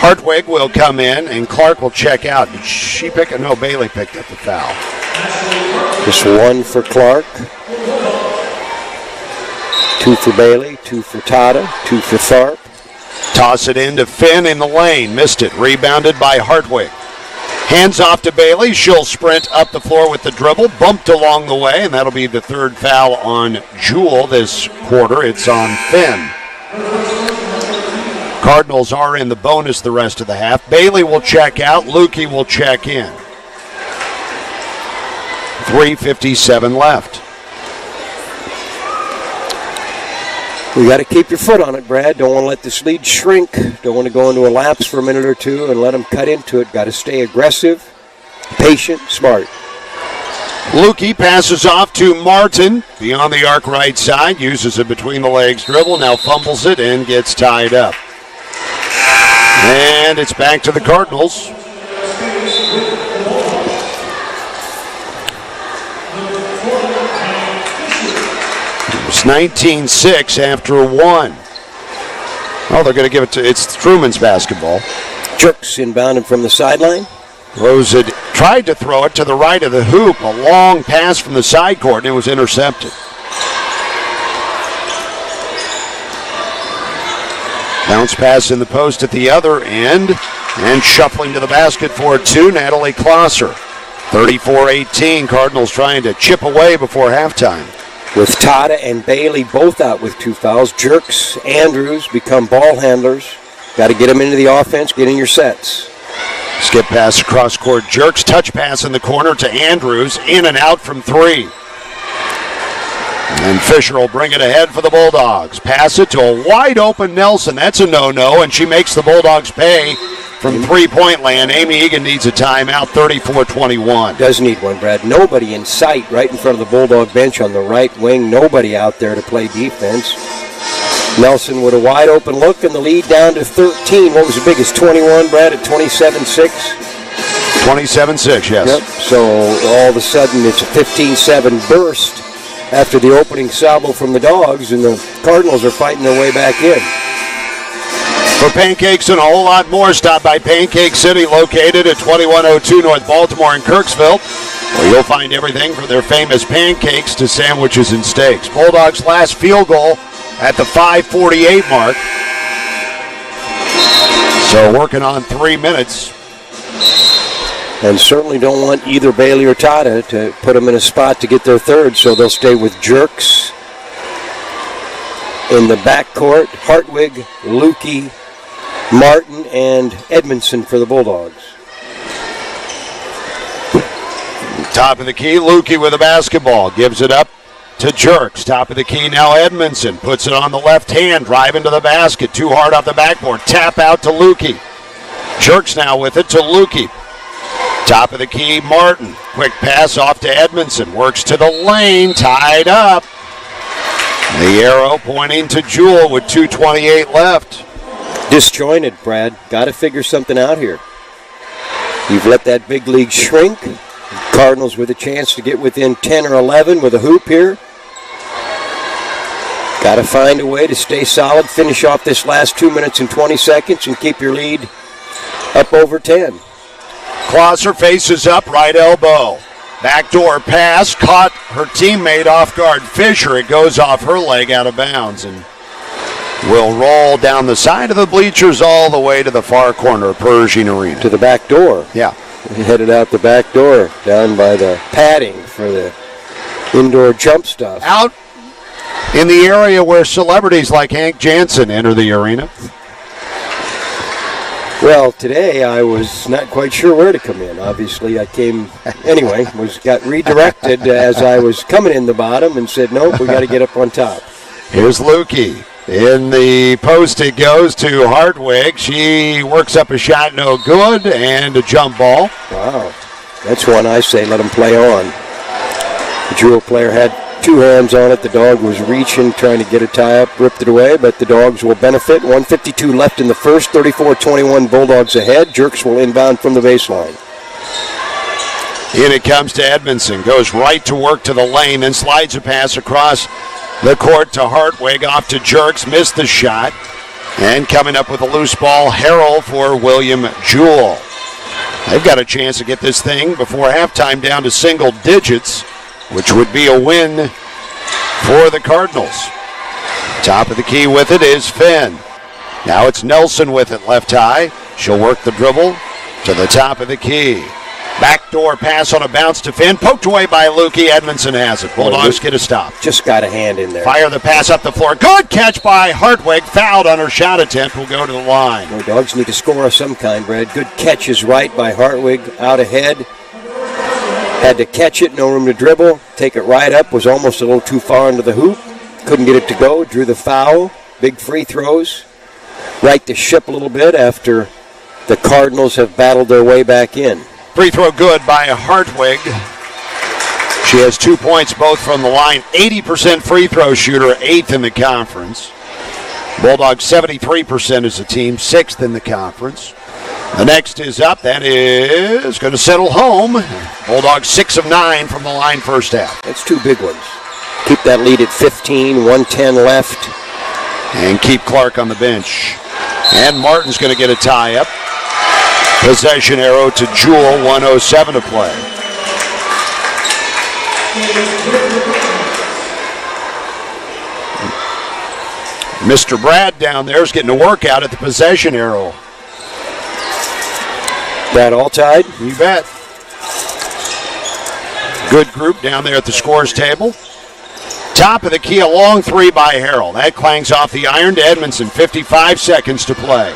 Hartwig will come in, and Clark will check out. Did she pick it? No, Bailey picked up the foul. Just 1 for Clark. 2 for Bailey, 2 for Tata, 2 for Tharp. Toss it in to Finn in the lane. Missed it. Rebounded by Hartwig. Hands off to Bailey. She'll sprint up the floor with the dribble. Bumped along the way, and that'll be the 3rd foul on Jewell this quarter. It's on Finn. Cardinals are in the bonus the rest of the half. Bailey will check out. Lukey will check in. 3:57 left. We got to keep your foot on it, Brad. Don't want to let this lead shrink. Don't want to go into a lapse for a minute or two and let them cut into it. Got to stay aggressive, patient, smart. Lukey passes off to Martin. Beyond the arc right side. Uses a between the legs dribble. Now fumbles it and gets tied up. And it's back to the Cardinals. It's 19-6 after 1. Oh, they're going to give it to, it's Truman's basketball. Jerks inbounding from the sideline. Rose had tried to throw it to the right of the hoop. A long pass from the side court, and it was intercepted. Bounce pass in the post at the other end, and shuffling to the basket for 2, Natalie Klosser. 34-18, Cardinals trying to chip away before halftime. With Tata and Bailey both out with 2 fouls, Jerks, Andrews become ball handlers. Got to get them into the offense, get in your sets. Skip pass across court, Jerks, touch pass in the corner to Andrews, in and out from 3. And Fisher will bring it ahead for the Bulldogs. Pass it to a wide-open Nelson. That's a no-no, and she makes the Bulldogs pay from three-point land. Amy Egan needs a timeout, 34-21. Does need one, Brad. Nobody in sight right in front of the Bulldog bench on the right wing. Nobody out there to play defense. Nelson with a wide-open look, and the lead down to 13. What was the biggest, 21, Brad, at 27-6? 27-6, yes. Yep, so all of a sudden it's a 15-7 burst after the opening salvo from the Dogs, and the Cardinals are fighting their way back in. For pancakes and a whole lot more, stop by Pancake City, located at 2102 North Baltimore in Kirksville, where you'll find everything from their famous pancakes to sandwiches and steaks. Bulldogs' last field goal at the 5:48 mark. So working on 3 minutes. And certainly don't want either Bailey or Tata to put them in a spot to get their third, so they'll stay with Jerks in the backcourt. Hartwig, Lukey, Martin, and Edmondson for the Bulldogs. Top of the key, Lukey with the basketball. Gives it up to Jerks. Top of the key now, Edmondson. Puts it on the left hand, driving to the basket. Too hard off the backboard. Tap out to Lukey. Jerks now with it to Lukey. Top of the key, Martin. Quick pass off to Edmondson. Works to the lane, tied up. The arrow pointing to Jewell with 2:28 left. Disjointed, Brad. Got to figure something out here. You've let that big league shrink. Cardinals with a chance to get within 10 or 11 with a hoop here. Got to find a way to stay solid, finish off this last 2 minutes and 20 seconds, and keep your lead up over 10. Clauser faces up, right elbow. Backdoor pass, caught her teammate off guard, Fisher. It goes off her leg out of bounds and will roll down the side of the bleachers all the way to the far corner of Pershing Arena. To the back door. Yeah. He headed out the back door, down by the padding for the indoor jump stuff. Out in the area where celebrities like Hank Jansen enter the arena. Well, today I was not quite sure where to come in. Obviously, I came anyway. Got redirected as I was coming in the bottom and said, nope, we got to get up on top. Here's Lukey. In the post it goes to Hartwig. She works up a shot, no good, and a jump ball. Wow. That's one I say let him play on. The Jewell player had two hands on it. The dog was reaching, trying to get a tie-up, ripped it away, but the Dogs will benefit. 1:52 left in the first, 34-21 Bulldogs ahead. Jerks will inbound from the baseline. In it comes to Edmondson. Goes right to work to the lane, then slides a pass across the court to Hartwig, off to Jerks, missed the shot. And coming up with a loose ball, Harrell for William Jewell. They've got a chance to get this thing before halftime down to single digits, which would be a win for the Cardinals. Top of the key with it is Finn. Now it's Nelson with it, left high. She'll work the dribble to the top of the key. Backdoor pass on a bounce to Finn. Poked away by Lukey. Edmondson has it. Bulldogs get a stop. Just got a hand in there. Fire the pass up the floor. Good catch by Hartwig. Fouled on her shot attempt. Will go to the line. The Dogs need to score of some kind, Brad. Good catch is right by Hartwig. Out ahead. Had to catch it. No room to dribble. Take it right up. Was almost a little too far into the hoop. Couldn't get it to go. Drew the foul. Big free throws. Right the ship a little bit after the Cardinals have battled their way back in. Free throw good by Hartwig. She has 2 points, both from the line. 80% free throw shooter, 8th in the conference. Bulldogs 73% as a team, 6th in the conference. The next is up. That is going to settle home. Bulldogs 6 of 9 from the line first half. That's two big ones. Keep that lead at 15, 110 left. And keep Clark on the bench. And Martin's going to get a tie-up. Possession arrow to Jewell, 1:07 to play. Mr. Brad down there is getting a workout at the possession arrow. Brad all tied? You bet. Good group down there at the scores table. Top of the key, a long three by Harrell. That clangs off the iron to Edmondson. 55 seconds to play.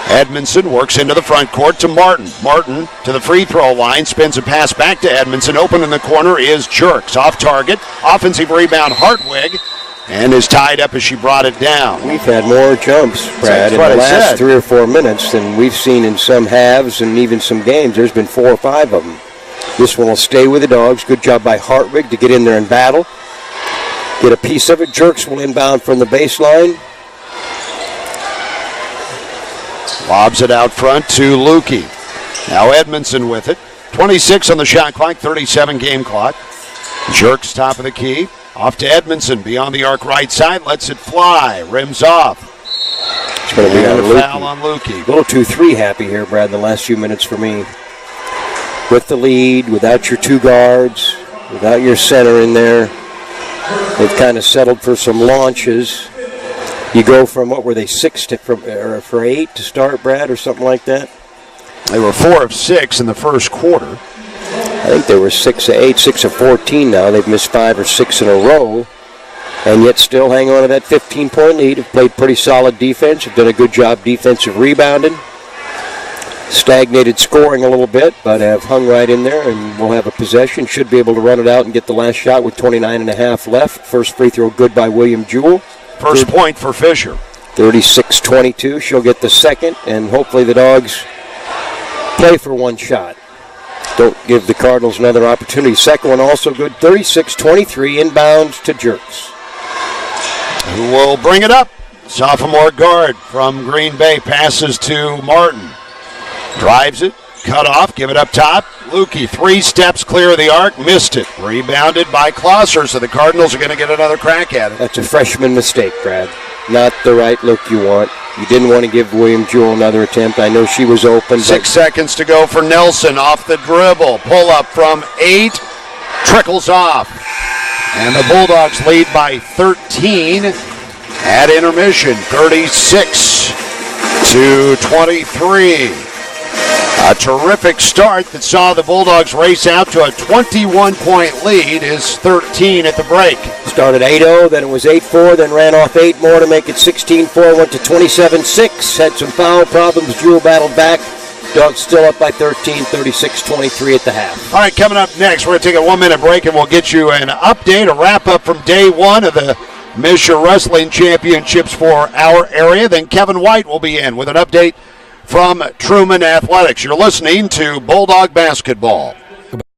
Edmondson works into the front court to Martin. Martin to the free throw line, spins a pass back to Edmondson. Open in the corner is Jerks. Off target, offensive rebound Hartwig, and is tied up as she brought it down. We've had more jumps, Brad, in the last 3 or 4 minutes than we've seen in some halves and even some games. There's been 4 or 5 of them. This one will stay with the Dogs. Good job by Hartwig to get in there and battle. Get a piece of it. Jerks will inbound from the baseline. Lobs it out front to Lukey. Now Edmondson with it. 26 on the shot clock, 37 game clock. Jerks top of the key. Off to Edmondson, beyond the arc right side, lets it fly. Rims off. It's going to be And on a foul on Lukey. A little 2-3 happy here, Brad, in the last few minutes for me. With the lead, without your two guards, without your center in there, they've kind of settled for some launches. You go from, what were they, 6 to for 8 to start, Brad, or something like that? They were 4 of 6 in the first quarter. I think they were 6 of 8, 6 of 14 now. They've missed 5 or 6 in a row, and yet still hang on to that 15-point lead. Have played pretty solid defense. Have done a good job defensive rebounding. Stagnated scoring a little bit, but have hung right in there, and we'll have a possession. Should be able to run it out and get the last shot with 29.5 left. First free throw good by William Jewell. First point for Fisher. 36-22. She'll get the second, and hopefully the Dogs play for one shot. Don't give the Cardinals another opportunity. Second one also good. 36-23, inbounds to Jerks. Who will bring it up? Sophomore guard from Green Bay passes to Martin. Drives it, cut off, give it up top. Lukey, 3 steps clear of the arc, missed it. Rebounded by Klosser, so the Cardinals are going to get another crack at it. That's a freshman mistake, Brad. Not the right look you want. You didn't want to give William Jewell another attempt. I know she was open. 6 seconds to go for Nelson off the dribble. Pull up from 8, trickles off. And the Bulldogs lead by 13 at intermission, 36-23. A terrific start that saw the Bulldogs race out to a 21-point lead is 13 at the break. Started 8-0, then it was 8-4, then ran off 8 more to make it 16-4, went to 27-6, had some foul problems, Jewell battled back. Dogs still up by 13, 36-23 at the half. All right, coming up next, we're going to take a 1-minute break and we'll get you an update, a wrap-up from day 1 of the Misha Wrestling Championships for our area. Then Kevin White will be in with an update from Truman Athletics. You're listening to Bulldog Basketball.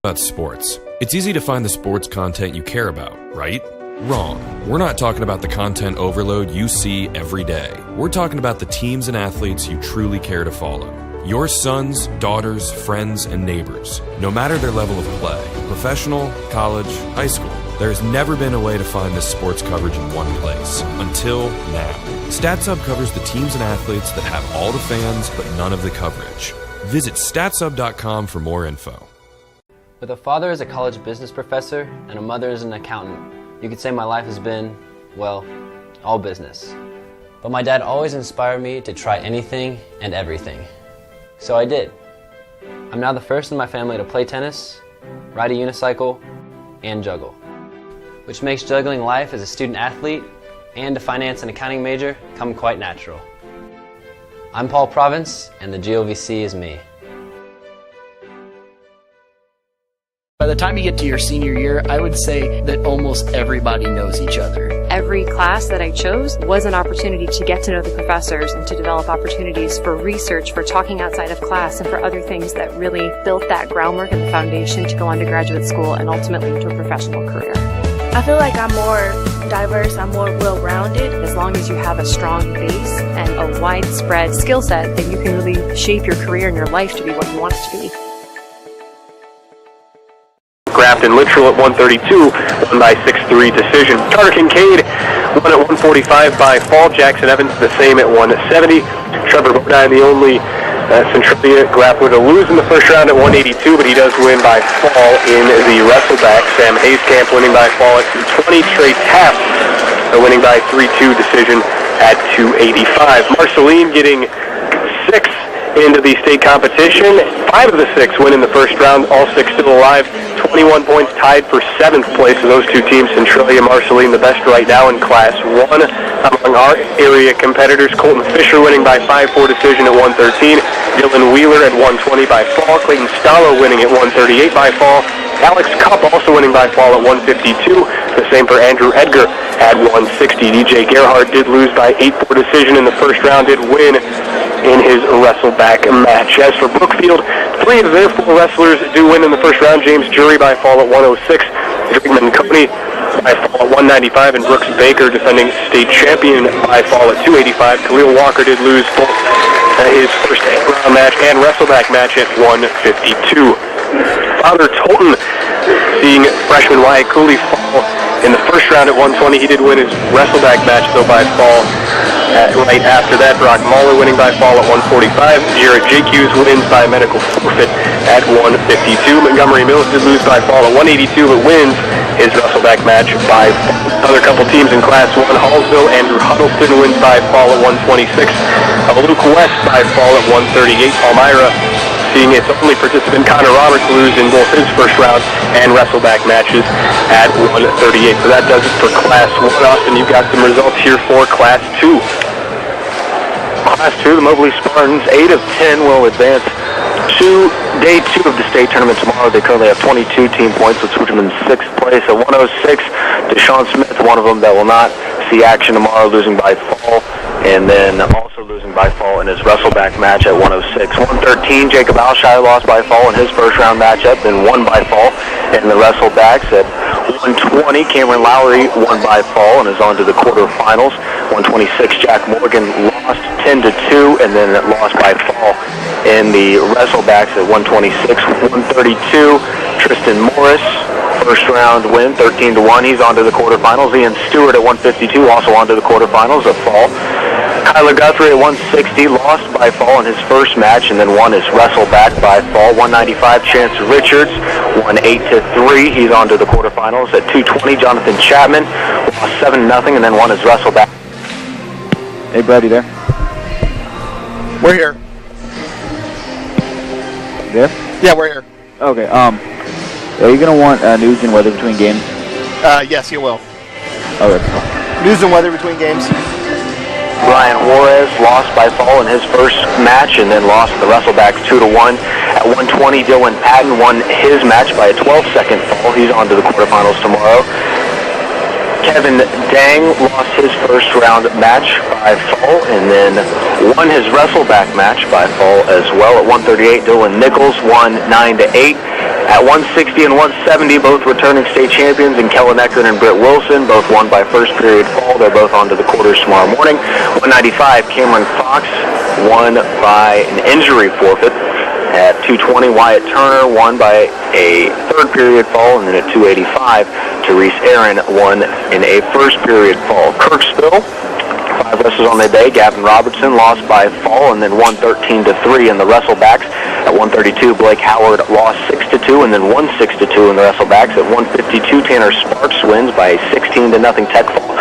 About sports. It's easy to find the sports content you care about, right? Wrong. We're not talking about the content overload you see every day. We're talking about the teams and athletes you truly care to follow. Your sons, daughters, friends, and neighbors, no matter their level of play, professional, college, high school. There's never been a way to find this sports coverage in one place, until now. StatSub covers the teams and athletes that have all the fans but none of the coverage. Visit statsub.com for more info. With a father as a college business professor and a mother as an accountant, you could say my life has been, well, all business. But my dad always inspired me to try anything and everything. So I did. I'm now the first in my family to play tennis, ride a unicycle, and juggle, which makes juggling life as a student athlete and a finance and accounting major come quite natural. I'm Paul Province, and the GOVC is me. By the time you get to your senior year, I would say that almost everybody knows each other. Every class that I chose was an opportunity to get to know the professors and to develop opportunities for research, for talking outside of class, and for other things that really built that groundwork and the foundation to go on to graduate school and ultimately into a professional career. I feel like I'm more diverse, I'm more well-rounded. As long as you have a strong base and a widespread skill set, then you can really shape your career and your life to be what you want it to be. Grafton Littrell at 132, won by 6-3 decision. Carter Kincaid won at 145 by fall. Jackson Evans the same at 170. Trevor Bodine, the only Centralia grappler to lose in the first round at 182, but he does win by fall in the wrestleback. Sam Hayskamp winning by fall at 220. Trey Taft winning by 3-2 decision at 285. Marceline getting 6 into the state competition. 5 of the 6 win in the first round, all 6 still alive. 21 points, tied for 7th place of those two teams. Centralia, Marceline, the best right now in Class 1. Among our area competitors, Colton Fisher winning by 5-4 decision at 113. Dylan Wheeler at 120 by fall. Clayton Stallo winning at 138 by fall. Alex Cupp also winning by fall at 152. The same for Andrew Edgar at 160. DJ Gerhardt did lose by 8-4 decision in the first round, did win in his wrestleback match. As for Brookfield, 3 of their 4 wrestlers do win in the first round. James Jury by fall at 106. Drigman Company by fall at 195. And Brooks Baker, defending state champion, by fall at 285. Khalil Walker did lose both his first round match and wrestleback match at 152. Father Tolton seeing freshman Wyatt Cooley fall in the first round at 120. He did win his wrestleback match, though, by fall. Right after that, Brock Mahler winning by fall at 145. Jarrett Jacques wins by medical forfeit at 152. Montgomery Mills did lose by fall at 182, but wins his wrestleback match by fall. Other couple teams in Class 1, Hallsville, Andrew Huddleston wins by fall at 126. Luke West by fall at 138. Palmyra seeing its only participant, Connor Roberts, lose in both his first round and wrestleback matches at 138. So that does it for Class 1. Austin, you've got some results here for Class 2. Class 2, the Mobley Spartans, 8 of 10 will advance to day 2 of the state tournament tomorrow. They currently have 22 team points, which puts them in 6th place at 106. Deshaun Smith, one of them that will not see action tomorrow, losing by fall, and then also losing by fall in his wrestleback match at 106. 113, Jacob Alshire lost by fall in his first round matchup, then won by fall in the wrestlebacks. At 120, Cameron Lowry won by fall and is on to the quarterfinals. 126, Jack Morgan lost 10-2 and then lost by fall in the wrestlebacks at 126. 132, Tristan Morris, first round win, 13-1. He's on to the quarterfinals. Ian Stewart at 152, also on to the quarterfinals of fall. Kyler Guthrie at 160, lost by fall in his first match and then won his wrestleback by fall. 195, Chance Richards, won 8-3. He's on to the quarterfinals. At 220, Jonathan Chapman lost 7-0 and then won his wrestleback. Hey, Brad, you there? We're here. There? Yeah, we're here. Okay. Are you gonna want news and weather between games? Yes, you will. Okay. News and weather between games. Brian Juarez lost by fall in his first match and then lost the wrestlebacks 2-1. At 120, Dylan Patton won his match by a 12-second fall. He's on to the quarterfinals tomorrow. Kevin Dang lost his first round match by fall and then won his wrestleback match by fall as well. At 138, Dylan Nichols won 9-8. At 160 and 170, both returning state champions, and Kellen Eckert and Britt Wilson both won by first period fall. They're both on to the quarters tomorrow morning. 195, Cameron Fox won by an injury forfeit. At 220, Wyatt Turner won by a third period fall, and then at 285, Therese Aaron won in a first period fall. Kirksville, 5 wrestlers on the day. Gavin Robertson lost by fall and then won 13-3 in the wrestlebacks. At 132, Blake Howard lost 6-2 and then won 6-2 in the wrestlebacks. At 152, Tanner Sparks wins by a 16-0 tech fall.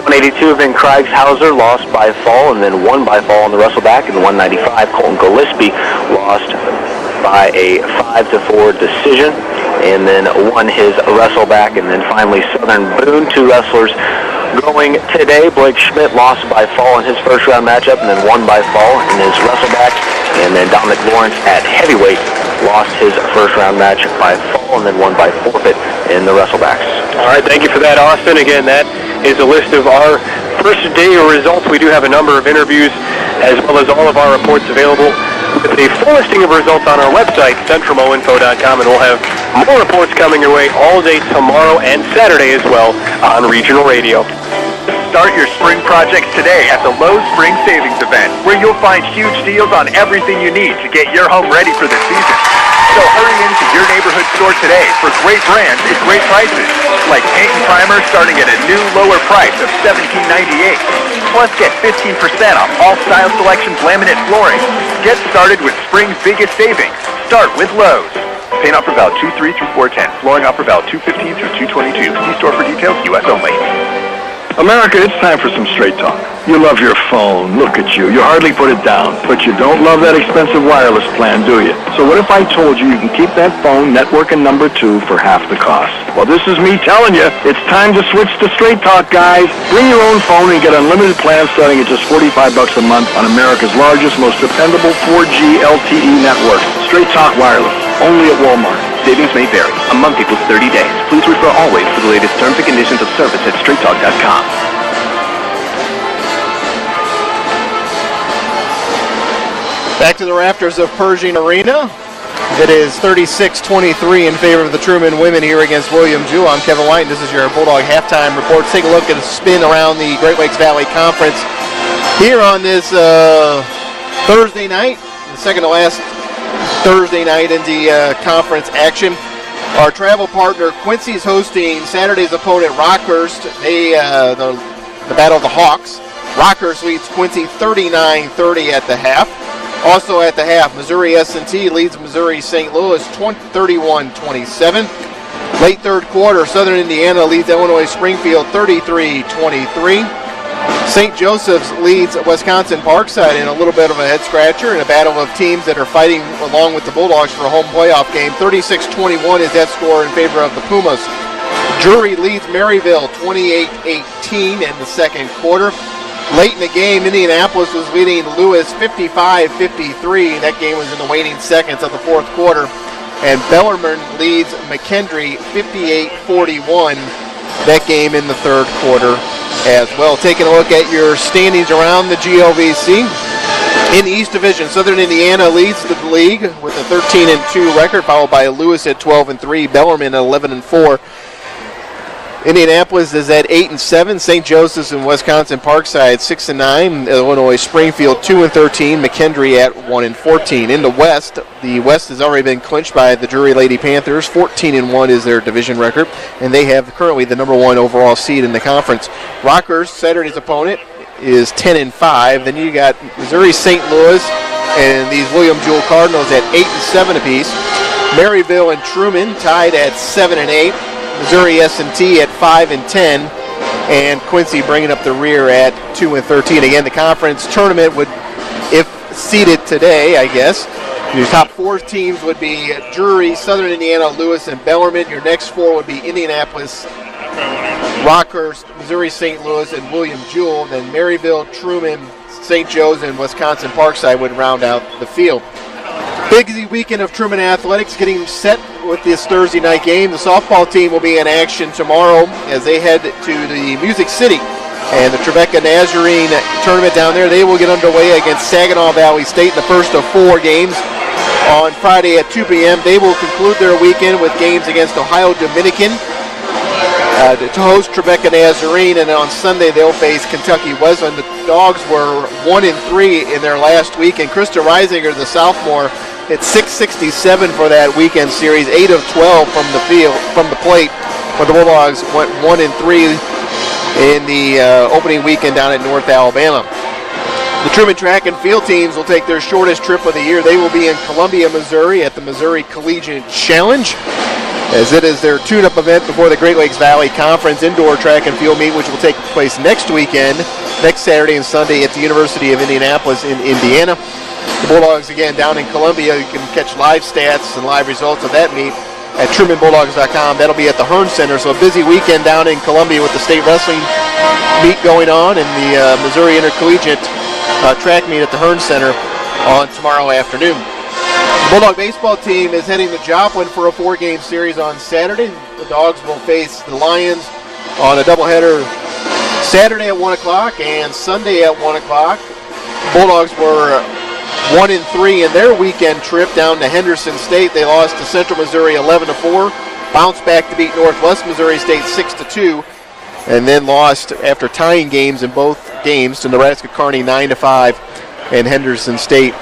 182, Vin Kriegshauser lost by fall and then won by fall in the wrestleback. And 195, Colton Gillespie lost by a 5-4 decision and then won his wrestleback. And then finally, Southern Boone, 2 wrestlers going today. Blake Schmidt lost by fall in his first round matchup and then won by fall in his wrestleback. And then Dominic Lawrence at heavyweight lost his first round match by fall and then won by forfeit in the wrestlebacks. All right, thank you for that, Austin. Again, that is a list of our first day results. We do have a number of interviews as well as all of our reports available with a full listing of results on our website, centralmoinfo.com, and we'll have more reports coming your way all day tomorrow and Saturday as well on regional radio. Start your spring projects today at the Lowe's Spring Savings Event, where you'll find huge deals on everything you need to get your home ready for the season. So hurry into your neighborhood store today for great brands at great prices, like paint and primer starting at a new lower price of $17.98. Plus get 15% off all style selections laminate flooring. Get started with spring's biggest savings. Start with Lowe's. Paint offer valid 2/3 through 4/10. Flooring offer valid 2/15 through 2/22. See store for details. U.S. only. America, it's time for some straight talk. You love your phone. Look at you. You hardly put it down. But you don't love that expensive wireless plan, do you? So what if I told you you can keep that phone, network and number 2, for half the cost? Well, this is me telling you, it's time to switch to Straight Talk, guys. Bring your own phone and get unlimited plans starting at just $45 a month on America's largest, most dependable 4G LTE network. Straight Talk Wireless. Only at Walmart. Savings may vary. A month equals 30 days. Please refer always to the latest terms and conditions of service at straighttalk.com. Back to the rafters of Pershing Arena. It is 36-23 in favor of the Truman women here against William Jewell. I'm Kevin White, and this is your Bulldog halftime report. Let's take a look at a spin around the Great Lakes Valley Conference here on this Thursday night, the second to last Thursday night in the conference action. Our travel partner, Quincy's hosting Saturday's opponent, Rockhurst. They, the Battle of the Hawks. Rockhurst leads Quincy 39-30 at the half. Also at the half, Missouri S&T leads Missouri St. Louis 31-27. Late third quarter, Southern Indiana leads Illinois Springfield 33-23. St. Joseph's leads Wisconsin Parkside in a little bit of a head-scratcher in a battle of teams that are fighting along with the Bulldogs for a home playoff game. 36-21 is that score in favor of the Pumas. Drury leads Maryville 28-18 in the second quarter. Late in the game, Indianapolis was leading Lewis 55-53. That game was in the waning seconds of the fourth quarter. And Bellarmine leads McKendree 58-41. That game in the third quarter as well. Taking a look at your standings around the GLVC. In the East Division, Southern Indiana leads the league with a 13-2 record, followed by Lewis at 12-3, Bellarmine at 11-4. Indianapolis is at 8-7. St. Joseph's and Wisconsin Parkside 6-9. Illinois Springfield 2-13. McKendree at 1-14. In the West has already been clinched by the Drury Lady Panthers. 14-1 is their division record, and they have currently the number one overall seed in the conference. Rockhurst, Saturday's opponent, is 10-5. Then you got Missouri St. Louis and these William Jewell Cardinals at 8-7 apiece. Maryville and Truman tied at 7-8. Missouri S&T at 5-10, and Quincy bringing up the rear at 2-13. Again, the conference tournament would, if seeded today, I guess, your top four teams would be Drury, Southern Indiana, Lewis, and Bellarmine. Your next four would be Indianapolis, Rockhurst, Missouri St. Louis, and William Jewell. Then Maryville, Truman, St. Joe's, and Wisconsin Parkside would round out the field. Big weekend of Truman Athletics getting set with this Thursday night game. The softball team will be in action tomorrow as they head to the Music City. And the Trevecca Nazarene tournament down there, they will get underway against Saginaw Valley State in the first of four games. On Friday at 2 p.m., they will conclude their weekend with games against Ohio Dominican to host Trevecca Nazarene, and on Sunday they'll face Kentucky Wesleyan. The Dogs were 1-3 in their last week, and Krista Reisinger, the sophomore, hit .667 for that weekend series, 8 of 12 from the plate. But the Bulldogs went 1-3 in the opening weekend down at North Alabama. The Truman track and field teams will take their shortest trip of the year. They will be in Columbia, Missouri at the Missouri Collegiate Challenge, as it is their tune-up event before the Great Lakes Valley Conference indoor track and field meet, which will take place next weekend, next Saturday and Sunday at the University of Indianapolis in Indiana. The Bulldogs, again, down in Columbia. You can catch live stats and live results of that meet at TrumanBulldogs.com. That'll be at the Hearn Center, so a busy weekend down in Columbia with the state wrestling meet going on and the Missouri Intercollegiate track meet at the Hearn Center on tomorrow afternoon. The Bulldog baseball team is heading to Joplin for a four-game series on Saturday. The Dogs will face the Lions on a doubleheader Saturday at 1 o'clock and Sunday at 1 o'clock. Bulldogs were 1-3 in their weekend trip down to Henderson State. They lost to Central Missouri 11-4, bounced back to beat Northwest Missouri State 6-2, and then lost after tying games in both games to Nebraska Kearney 9-5 and Henderson State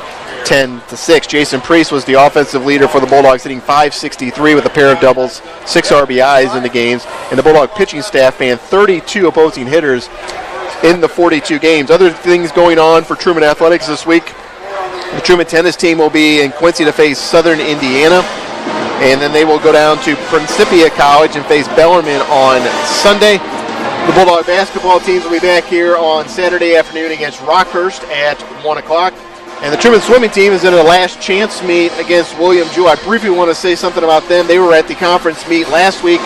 10-6. Jason Priest was the offensive leader for the Bulldogs, hitting .563 with a pair of doubles, 6 RBIs in the games, and the Bulldog pitching staff fanned 32 opposing hitters in the 42 games. Other things going on for Truman Athletics this week. The Truman tennis team will be in Quincy to face Southern Indiana, and then they will go down to Principia College and face Bellarmine on Sunday. The Bulldog basketball teams will be back here on Saturday afternoon against Rockhurst at 1 o'clock. And the Truman swimming team is in a last chance meet against William Jewell. I briefly want to say something about them. They were at the conference meet last week.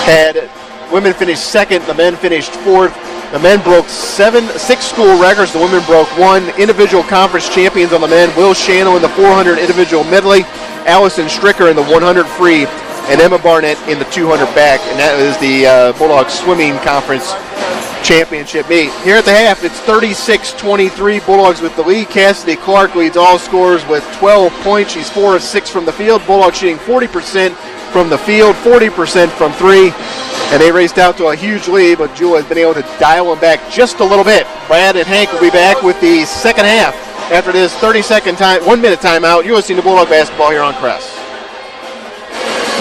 Had women finished second, the men finished fourth. The men broke 6 school records. The women broke 1. Individual conference champions on the men: Will Shano in the 400 individual medley, Allison Stricker in the 100 free, and Emma Barnett in the 200 back. And that is the Bulldog Swimming Conference Championship meet. Here at the half, it's 36-23, Bulldogs with the lead. Cassidy Clark leads all scorers with 12 points. She's 4 of 6 from the field. Bulldogs shooting 40% from the field, 40% from three. And they raced out to a huge lead, but Jewell has been able to dial them back just a little bit. Brad and Hank will be back with the second half after this 1 minute timeout. You're listening to Bulldog Basketball here on Crest.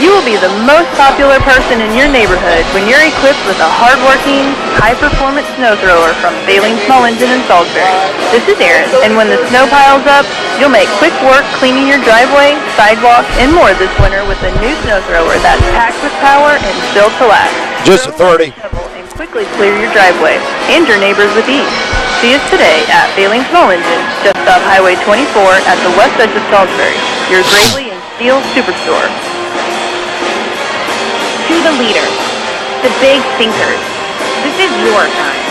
You will be the most popular person in your neighborhood when you're equipped with a hard-working, high-performance snow thrower from Failing Small Engine in Salisbury. This is Erin, and when the snow piles up, you'll make quick work cleaning your driveway, sidewalk, and more this winter with a new snow thrower that's packed with power and built to last. Just a 30. And quickly clear your driveway and your neighbors with ease. See us today at Failing Small Engine, just off Highway 24 at the west edge of Salisbury, your Gravely and Steel Superstore. To the leaders, the big thinkers, this is your time.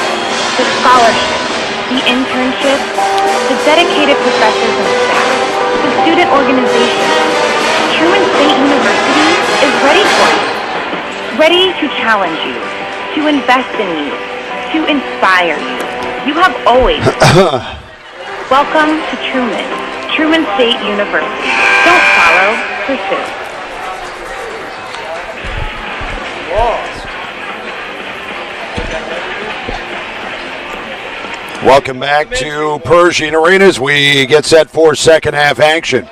The scholarships, the internships, the dedicated professors and staff, the student organization. Truman State University is ready for you. Ready to challenge you, to invest in you, to inspire you. You have always. Welcome to Truman State University. Don't follow, pursue. Welcome back to Pershing Arena as we get set for second half action.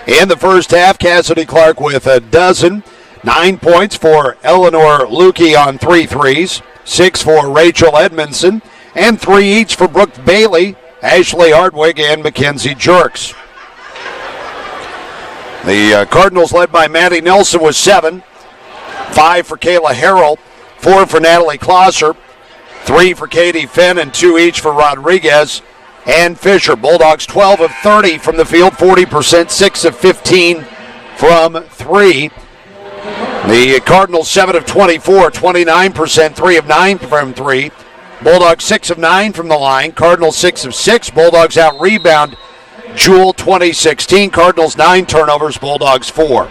In the first half, Cassidy Clark with a dozen. 9 points for Eleanor Lukey on 3 threes. 6 for Rachel Edmondson. And 3 each for Brooke Bailey, Ashley Hardwig, and Mackenzie Jerks. The Cardinals led by Maddie Nelson with 7. 5 for Kayla Harrell. 4 for Natalie Klosser. 3 for Katie Finn and 2 each for Rodriguez and Fisher. Bulldogs 12 of 30 from the field, 40%, 6 of 15 from 3. The Cardinals 7 of 24, 29%, 3 of 9 from 3. Bulldogs 6 of 9 from the line. Cardinals 6 of 6. Bulldogs out rebound Jewell 2016. Cardinals 9 turnovers, Bulldogs 4.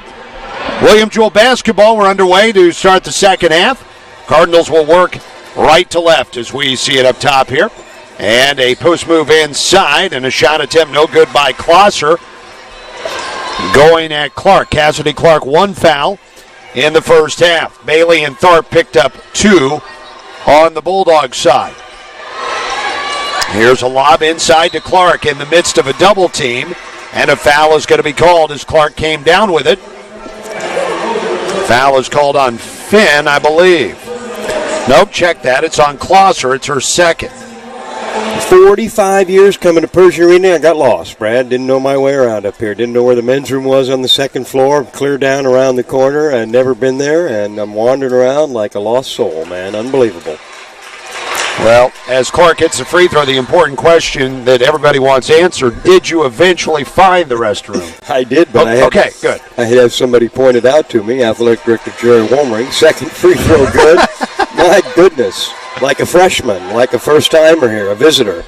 William Jewell basketball, we're underway to start the second half. Cardinals will work right to left as we see it up top here. And a post move inside and a shot attempt no good by Klosser. Going at Clark. Cassidy Clark 1 foul in the first half. Bailey and Tharp picked up 2 on the Bulldog side. Here's a lob inside to Clark in the midst of a double team. And a foul is going to be called as Clark came down with it. Foul is called on Finn, I believe. Nope, check that. It's on Klosser. It's her second. 45 years coming to Pershing Arena. I got lost, Brad. Didn't know my way around up here. Didn't know where the men's room was on the second floor. Clear down around the corner. I'd never been there, and I'm wandering around like a lost soul, man. Unbelievable. Well, as Clark hits the free throw, the important question that everybody wants answered, did you eventually find the restroom? I did, but okay, good. I had to have somebody point it out to me, Athletic Director Jerry Wolmering. Second free throw good. My goodness. Like a freshman, like a first-timer here, a visitor.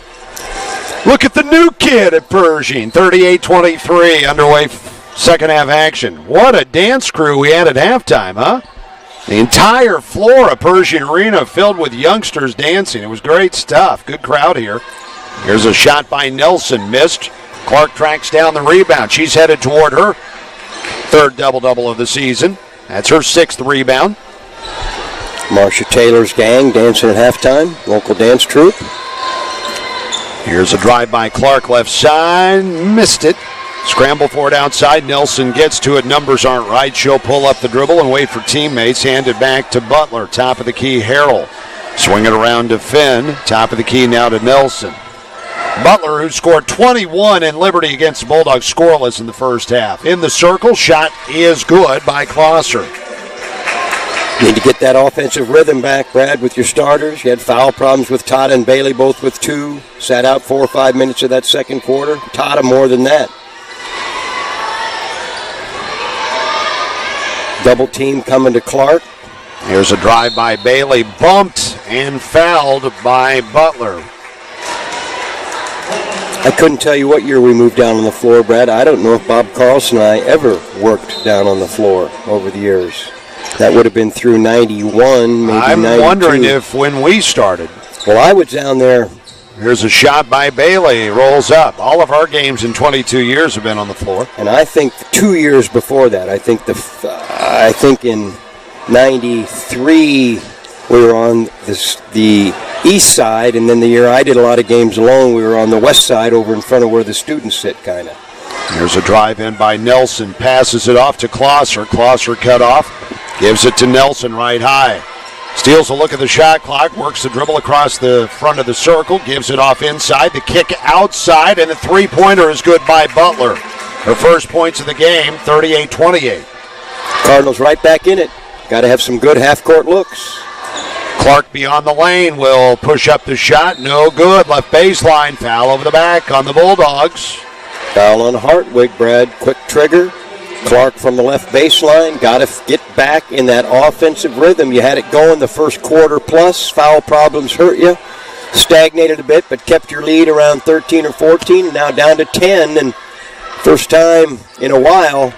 Look at the new kid at Pershing. 38-23, underway second half action. What a dance crew we had at halftime, huh? The entire floor of Pershing Arena filled with youngsters dancing. It was great stuff. Good crowd here. Here's a shot by Nelson. Missed. Clark tracks down the rebound. She's headed toward her third double-double of the season. That's her 6th rebound. Marcia Taylor's gang dancing at halftime. Local dance troupe. Here's a drive by Clark left side. Missed it. Scramble for it outside. Nelson gets to it. Numbers aren't right. She'll pull up the dribble and wait for teammates. Hand it back to Butler. Top of the key, Harrell. Swing it around to Finn. Top of the key now to Nelson. Butler, who scored 21 in Liberty against the Bulldogs, scoreless in the first half. In the circle, shot is good by Klosser. Need to get that offensive rhythm back, Brad, with your starters. You had foul problems with Tata and Bailey, both with 2. Sat out 4 or 5 minutes of that second quarter. Tata more than that. Double team coming to Clark. Here's a drive by Bailey, bumped and fouled by Butler. I couldn't tell you what year we moved down on the floor, Brad. I don't know if Bob Carlson and I ever worked down on the floor over the years. That would have been through 91, maybe I'm 92. wondering if when we started. Well, I was down there. Here's a shot by Bailey. Rolls up. All of our games in 22 years have been on the floor. And I think 2 years before that, I think in 93 we were on the east side, and then the year I did a lot of games alone, we were on the west side over in front of where the students sit, kind of. Here's a drive in by Nelson. Passes it off to Klosser. Klosser cut off. Gives it to Nelson right high. Steals a look at the shot clock. Works the dribble across the front of the circle. Gives it off inside. The kick outside. And the three-pointer is good by Butler. Her first points of the game, 38-28. Cardinals right back in it. Got to have some good half-court looks. Clark beyond the lane will push up the shot. No good. Left baseline. Foul over the back on the Bulldogs. Foul on Hartwig, Brad. Quick trigger. Clark from the left baseline. Got to get back in that offensive rhythm. You had it going the first quarter plus. Foul problems hurt you. Stagnated a bit, but kept your lead around 13 or 14. Now down to 10. And first time in a while,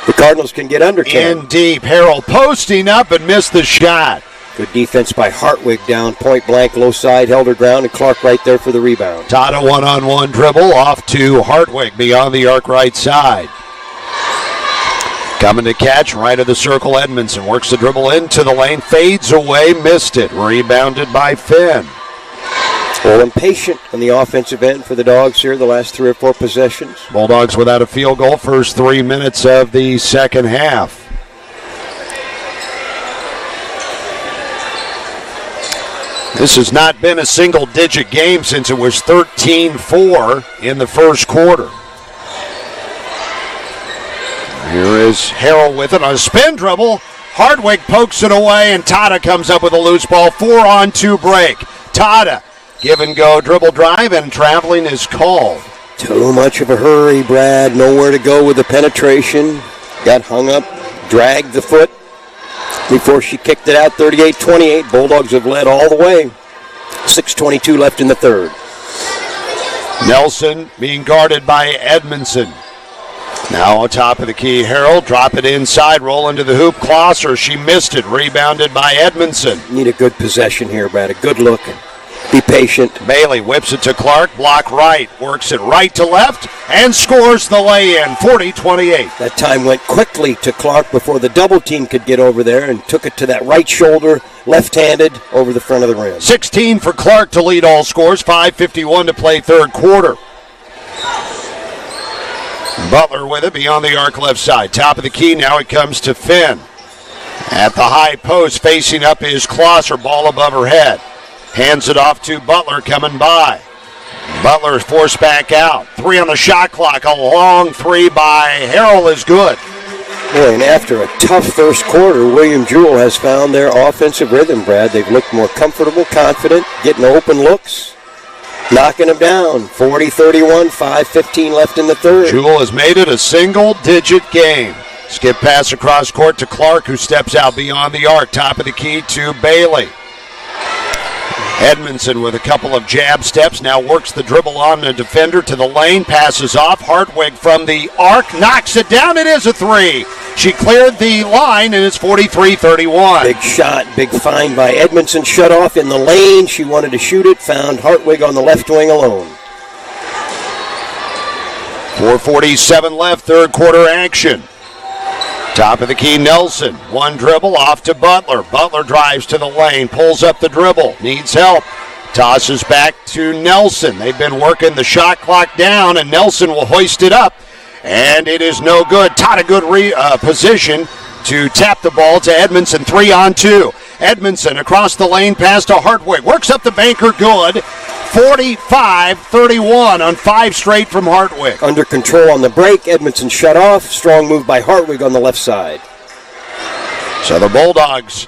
the Cardinals can get under 10. In deep. Harrell posting up and missed the shot. Good defense by Hartwig down point blank, low side, held her ground, and Clark right there for the rebound. Stata one-on-one dribble off to Hartwig beyond the arc right side. Coming to catch right of the circle, Edmondson works the dribble into the lane, fades away, missed it. Rebounded by Finn. Well, impatient on the offensive end for the Dogs here the last 3 or 4 possessions. Bulldogs without a field goal, first 3 minutes of the second half. This has not been a single-digit game since it was 13-4 in the first quarter. Here is Harrell with it on a spin dribble. Hartwig pokes it away, and Stata comes up with a loose ball. 4-on-2 break. Stata, give and go dribble drive, and traveling is called. Too much of a hurry, Brad. Nowhere to go with the penetration. Got hung up, dragged the foot before she kicked it out. 38-28. Bulldogs have led all the way. 6:22 left in the third. Nelson being guarded by Edmondson. Now on top of the key, Harrell, drop it inside, roll into the hoop. Klosser, she missed it, rebounded by Edmondson. Need a good possession here, Brad, a good look. Be patient. Bailey whips it to Clark, block right, works it right to left, and scores the lay-in, 40-28. That time went quickly to Clark before the double team could get over there and took it to that right shoulder, left-handed, over the front of the rim. 16 for Clark to lead all scores, 5:51 to play third quarter. Butler with it beyond the arc left side. Top of the key, now it comes to Finn. At the high post, facing up is Klosser, ball above her head. Hands it off to Butler coming by. Butler forced back out. 3 on the shot clock. A long 3 by Harrell is good. Boy, and after a tough first quarter, William Jewell has found their offensive rhythm, Brad. They've looked more comfortable, confident, getting open looks, knocking them down. 40-31, 5:15 left in the third. Jewell has made it a single-digit game. Skip pass across court to Clark, who steps out beyond the arc. Top of the key to Bailey. Edmondson with a couple of jab steps, now works the dribble on the defender to the lane, passes off. Hartwig from the arc, knocks it down. It is a 3. She cleared the line, and it's 43-31. Big shot, big find by Edmondson, shut off in the lane. She wanted to shoot it, found Hartwig on the left wing alone. 4:47 left, third quarter action. Top of the key, Nelson. One dribble off to Butler. Butler drives to the lane, pulls up the dribble, needs help. Tosses back to Nelson. They've been working the shot clock down, and Nelson will hoist it up. And it is no good. Stata good position to tap the ball to Edmondson. 3-on-2. Edmondson across the lane, pass to Hartwig. Works up the banker, good. 45-31 on 5 straight from Hartwig. Under control on the break. Edmondson shut off. Strong move by Hartwig on the left side. So the Bulldogs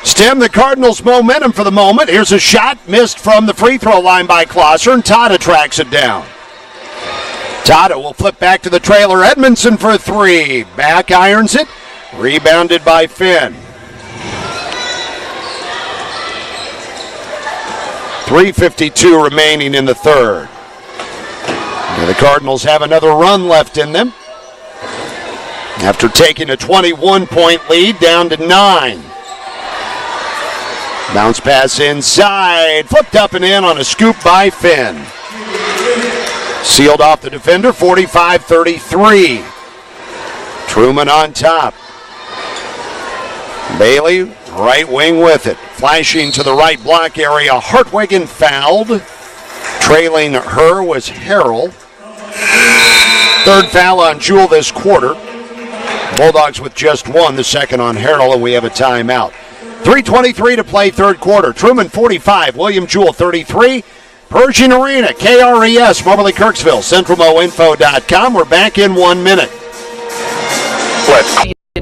stem the Cardinals' momentum for the moment. Here's a shot missed from the free throw line by Klosser, and Stata tracks it down. Stata will flip back to the trailer. Edmondson for 3. Back irons it. Rebounded by Finn. 3:52 remaining in the third. Now the Cardinals have another run left in them after taking a 21-point lead down to 9. Bounce pass inside, flipped up and in on a scoop by Finn. Sealed off the defender, 45-33. Truman on top. Bailey, right wing with it. Flashing to the right block area. Hartwig fouled. Trailing her was Harrell. Third foul on Jewell this quarter. Bulldogs with just one, the second on Harrell, and we have a timeout. 3:23 to play third quarter. Truman 45, William Jewell 33. Pershing Arena, KRES, Moberly Kirksville, CentralMoInfo.com. We're back in 1 minute.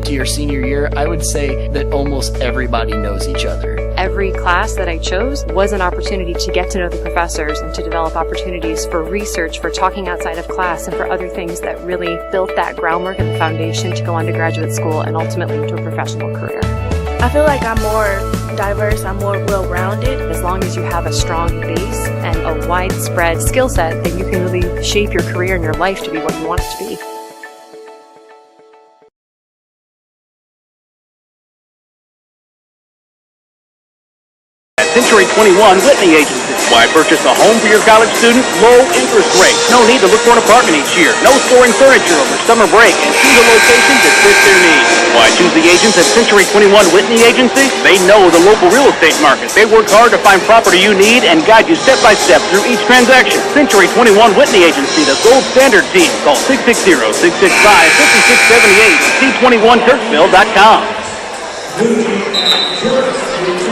To your senior year, I would say that almost everybody knows each other. Every class that I chose was an opportunity to get to know the professors and to develop opportunities for research, for talking outside of class, and for other things that really built that groundwork and the foundation to go on to graduate school and ultimately into a professional career. I feel like I'm more diverse, I'm more well-rounded. As long as you have a strong base and a widespread skill set, then you can really shape your career and your life to be what you want it to be. Century 21 Whitney Agency. Why purchase a home for your college student? Low interest rates. No need to look for an apartment each year. No storing furniture over summer break. And choose a location that fits their needs. Why choose the agents at Century 21 Whitney Agency? They know the local real estate market. They work hard to find property you need and guide you step by step through each transaction. Century 21 Whitney Agency, the gold standard team. Call 660-665-5678. C21Kirksville.com.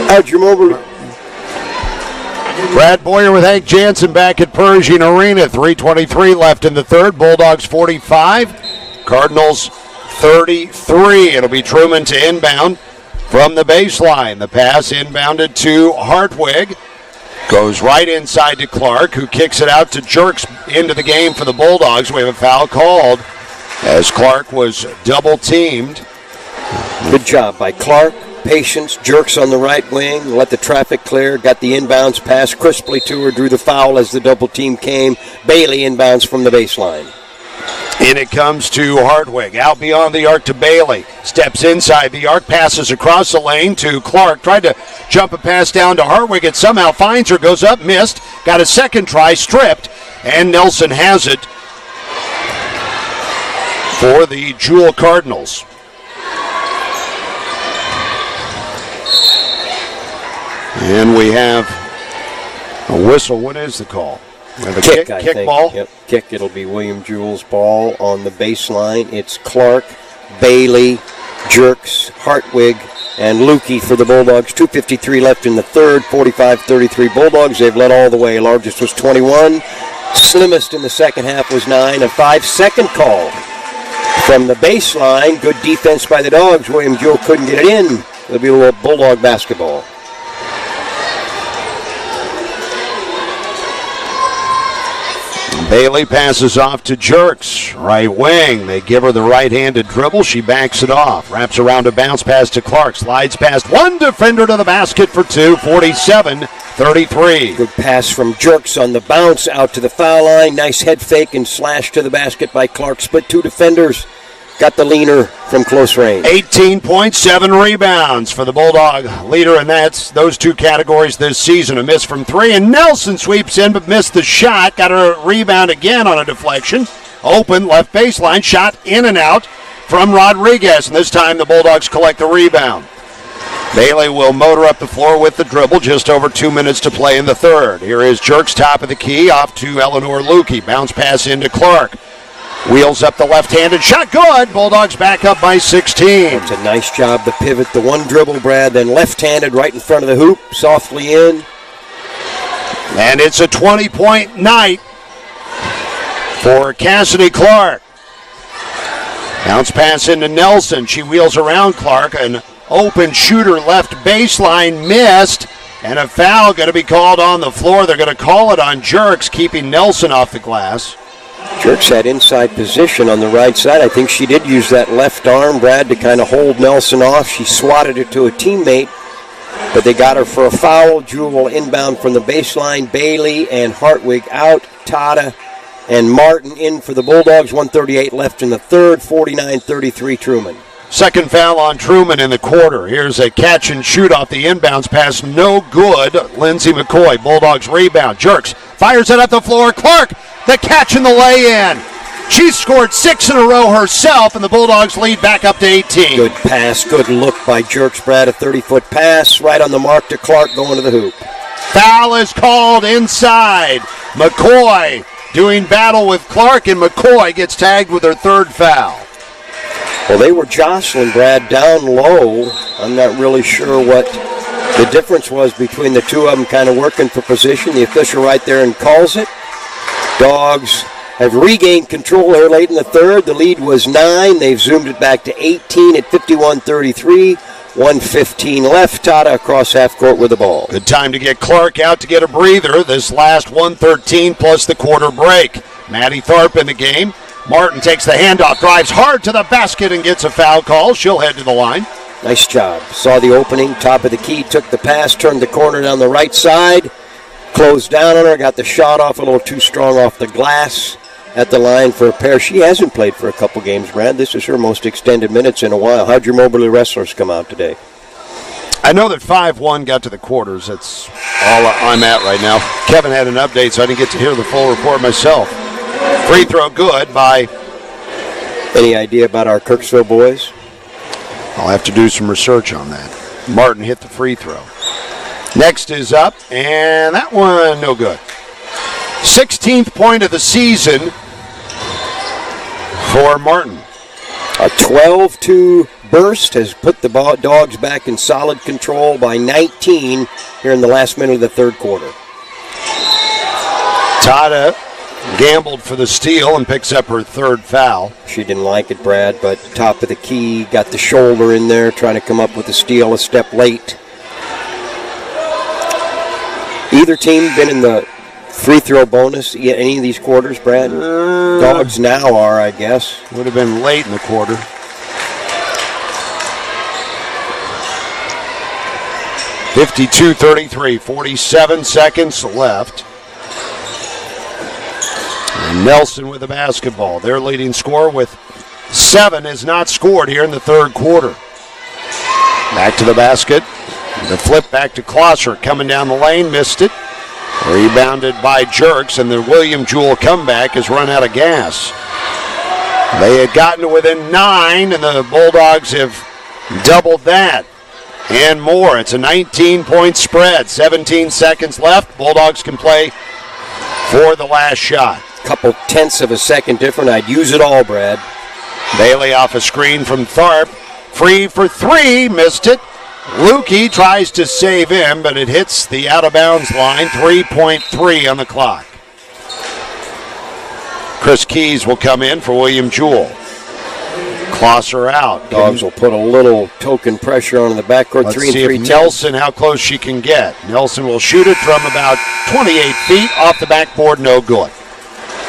How'd your mobile? Brad Boyer with Hank Jansen back at Pershing Arena. 3:23 left in the third. Bulldogs 45, Cardinals 33. It'll be Truman to inbound from the baseline. The pass inbounded to Hartwig. Goes right inside to Clark, who kicks it out to Jerks into the game for the Bulldogs. We have a foul called as Clark was double teamed. Good job by Clark. Patience, Jerks on the right wing, let the traffic clear, got the inbounds pass crisply to her, drew the foul as the double team came. Bailey inbounds from the baseline. In it comes to Hartwig, out beyond the arc to Bailey. Steps inside the arc, passes across the lane to Clark. Tried to jump a pass down to Hartwig. It somehow finds her, goes up, missed. Got a second try, stripped, and Nelson has it for the Jewell Cardinals. And we have a whistle. What is the call? The kick, I kick think. Ball? Yep, kick. It'll be William Jewell's ball on the baseline. It's Clark, Bailey, Jerks, Hartwig, and Lukey for the Bulldogs. 2:53 left in the third, 45-33 Bulldogs. They've led all the way. Largest was 21. Slimmest in the second half was 9. A 5-second call from the baseline. Good defense by the Dogs. William Jewell couldn't get it in. It'll be a little Bulldog basketball. Bailey passes off to Jerks, right wing. They give her the right-handed dribble. She backs it off. Wraps around a bounce pass to Clark. Slides past one defender to the basket for two. 47-33. Good pass from Jerks on the bounce out to the foul line. Nice head fake and slash to the basket by Clark. Split two defenders. Got the leaner from close range. 18.7 rebounds for the Bulldog leader in those two categories this season. A miss from three, and Nelson sweeps in but missed the shot. Got a rebound again on a deflection. Open, left baseline, shot in and out from Rodriguez, and this time the Bulldogs collect the rebound. Bailey will motor up the floor with the dribble. Just over 2 minutes to play in the third. Here is Jerks, top of the key, off to Eleanor Lukey. Bounce pass into Clark. Wheels up the left-handed shot. Good. Bulldogs back up by 16. It's a nice job to pivot the one dribble, Brad, then left-handed right in front of the hoop, softly in. And it's a 20-point night for Cassidy Clark. Bounce pass into Nelson. She wheels around Clark. An open shooter left baseline missed. And a foul going to be called on the floor. They're going to call it on Jerks, keeping Nelson off the glass. Jerks had inside position on the right side. I think she did use that left arm, Brad, to kind of hold Nelson off. She swatted it to a teammate, but they got her for a foul. Jewell inbound from the baseline. Bailey and Hartwig out. Stata and Martin in for the Bulldogs. 1:38 left in the third. 49-33 Truman. Second foul on Truman in the quarter. Here's a catch and shoot off the inbounds pass. No good. Lindsey McCoy. Bulldogs rebound. Jerks fires it up the floor. Clark, the catch and the lay-in. She's scored 6 in a row herself, and the Bulldogs lead back up to 18. Good pass. Good look by Jerks, Brad. A 30-foot pass right on the mark to Clark going to the hoop. Foul is called inside. McCoy doing battle with Clark, and McCoy gets tagged with her third foul. Well, they were jostling, Brad, down low. I'm not really sure what the difference was between the two of them kind of working for position. The official right there and calls it. Dogs have regained control here late in the third. The lead was 9. They've zoomed it back to 18 at 51-33. 1:15 left. Stata across half court with the ball. Good time to get Clark out to get a breather. This last 1:13 plus the quarter break. Maddie Tharp in the game. Martin takes the handoff, drives hard to the basket and gets a foul call. She'll head to the line. Nice job. Saw the opening, top of the key, took the pass, turned the corner down the right side, closed down on her, got the shot off a little too strong off the glass. At the line for a pair. She hasn't played for a couple games, Brad. This is her most extended minutes in a while. How'd your Moberly wrestlers come out today? I know that 5-1 got to the quarters. That's all I'm at right now. Kevin had an update, so I didn't get to hear the full report myself. Free throw good by... Any idea about our Kirksville boys? I'll have to do some research on that. Martin hit the free throw. Next is up, and that one no good. 16th point of the season for Martin. A 12-2 burst has put the Dogs back in solid control by 19 here in the last minute of the third quarter. Stata gambled for the steal and picks up her third foul. She didn't like it, Brad, but top of the key, got the shoulder in there, trying to come up with the steal a step late. Either team been in the free throw bonus any of these quarters, Brad? Dogs now are, I guess. Would have been late in the quarter. (52-33), 47 seconds left. And Nelson with the basketball. Their leading scorer with 7 has not scored here in the third quarter. Back to the basket. The flip back to Klosser, coming down the lane, missed it. Rebounded by Jerks, and the William Jewell comeback has run out of gas. They had gotten to within 9, and the Bulldogs have doubled that and more. It's a 19-point spread. 17 seconds left. Bulldogs can play for the last shot. Couple tenths of a second different. I'd use it all, Brad. Bailey off a screen from Tharp. Free for 3, missed it. Lukey tries to save him, but it hits the out-of-bounds line. 3.3 on the clock. Chris Keys will come in for William Jewell. Klosser out. Dogs will put a little token pressure on the backcourt. Let's 3 and see 3 if Nelson, how close she can get. Nelson will shoot it from about 28 feet off the backboard, no good.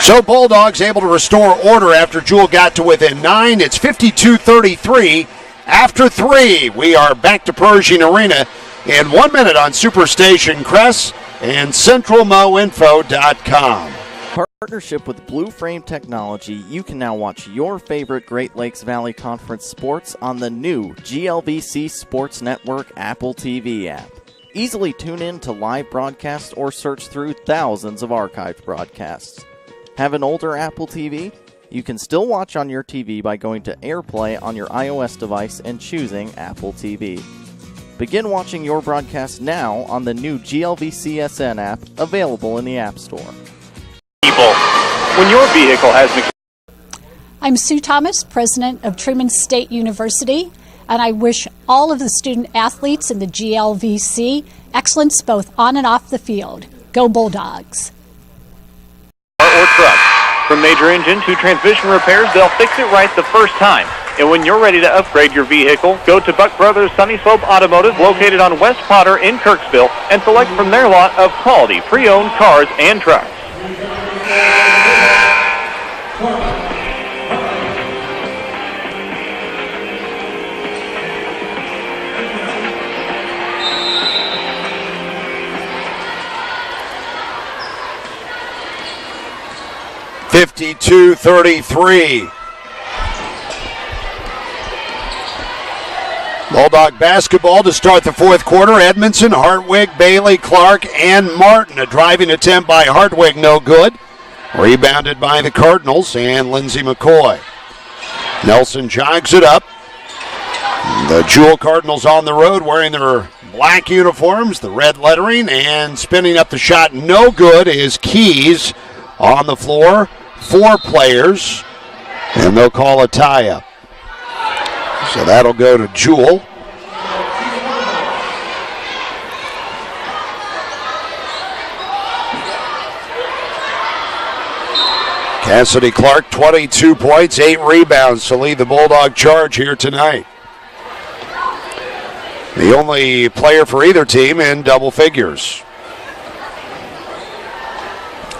So Bulldogs able to restore order after Jewell got to within 9. It's 52-33. After 3, we are back to Pershing Arena in 1 minute on Superstation Cress and CentralMoInfo.com. Partnership with Blue Frame Technology, you can now watch your favorite Great Lakes Valley Conference sports on the new GLVC Sports Network Apple TV app. Easily tune in to live broadcasts or search through thousands of archived broadcasts. Have an older Apple TV? You can still watch on your TV by going to AirPlay on your iOS device and choosing Apple TV. Begin watching your broadcast now on the new GLVCSN app, available in the App Store. When your vehicle has... I'm Sue Thomas, president of Truman State University, and I wish all of the student athletes in the GLVC excellence both on and off the field. Go Bulldogs. Or truck. From major engine to transmission repairs, they'll fix it right the first time. And when you're ready to upgrade your vehicle, go to Buck Brothers Sunny Slope Automotive, located on West Potter in Kirksville, and select from their lot of quality pre-owned cars and trucks. (52-33). Bulldog basketball to start the fourth quarter. Edmondson, Hartwig, Bailey, Clark, and Martin. A driving attempt by Hartwig, no good. Rebounded by the Cardinals and Lindsay McCoy. Nelson jogs it up. The Jewell Cardinals on the road wearing their black uniforms, the red lettering, and spinning up the shot, no good, is Keys. On the floor, 4 players, and they'll call a tie-up. So that'll go to Jewell. Cassidy Clark, 22 points, 8 rebounds to lead the Bulldog charge here tonight. The only player for either team in double figures.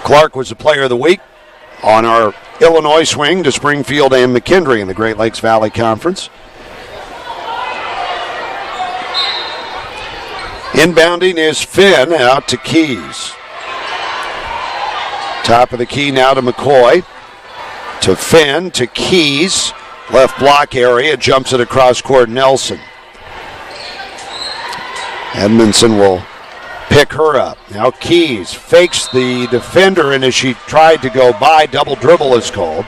Clark was the player of the week on our Illinois swing to Springfield and McKendree in the Great Lakes Valley Conference. Inbounding is Finn out to Keys. Top of the key now to McCoy. To Finn, to Keys. Left block area, jumps it across court, Nelson. Edmondson will pick her up. Now Keys fakes the defender, and as she tried to go by, double dribble is called.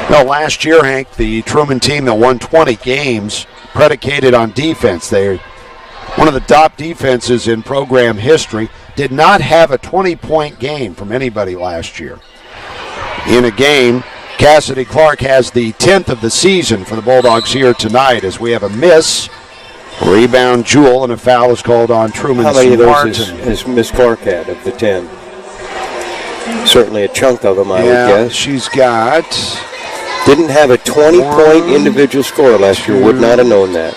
Well, last year, Hank, the Truman team that won 20 games predicated on defense. They're one of the top defenses in program history. Did not have a 20-point game from anybody last year. In a game, Cassidy Clark has the 10th of the season for the Bulldogs here tonight as we have a miss. Rebound Jewell, and a foul is called on Truman. How many of those has Miss Clark had of the 10? Certainly a chunk of them, I would guess. She's got... Didn't have a 20-point individual score last year. Would not have known that.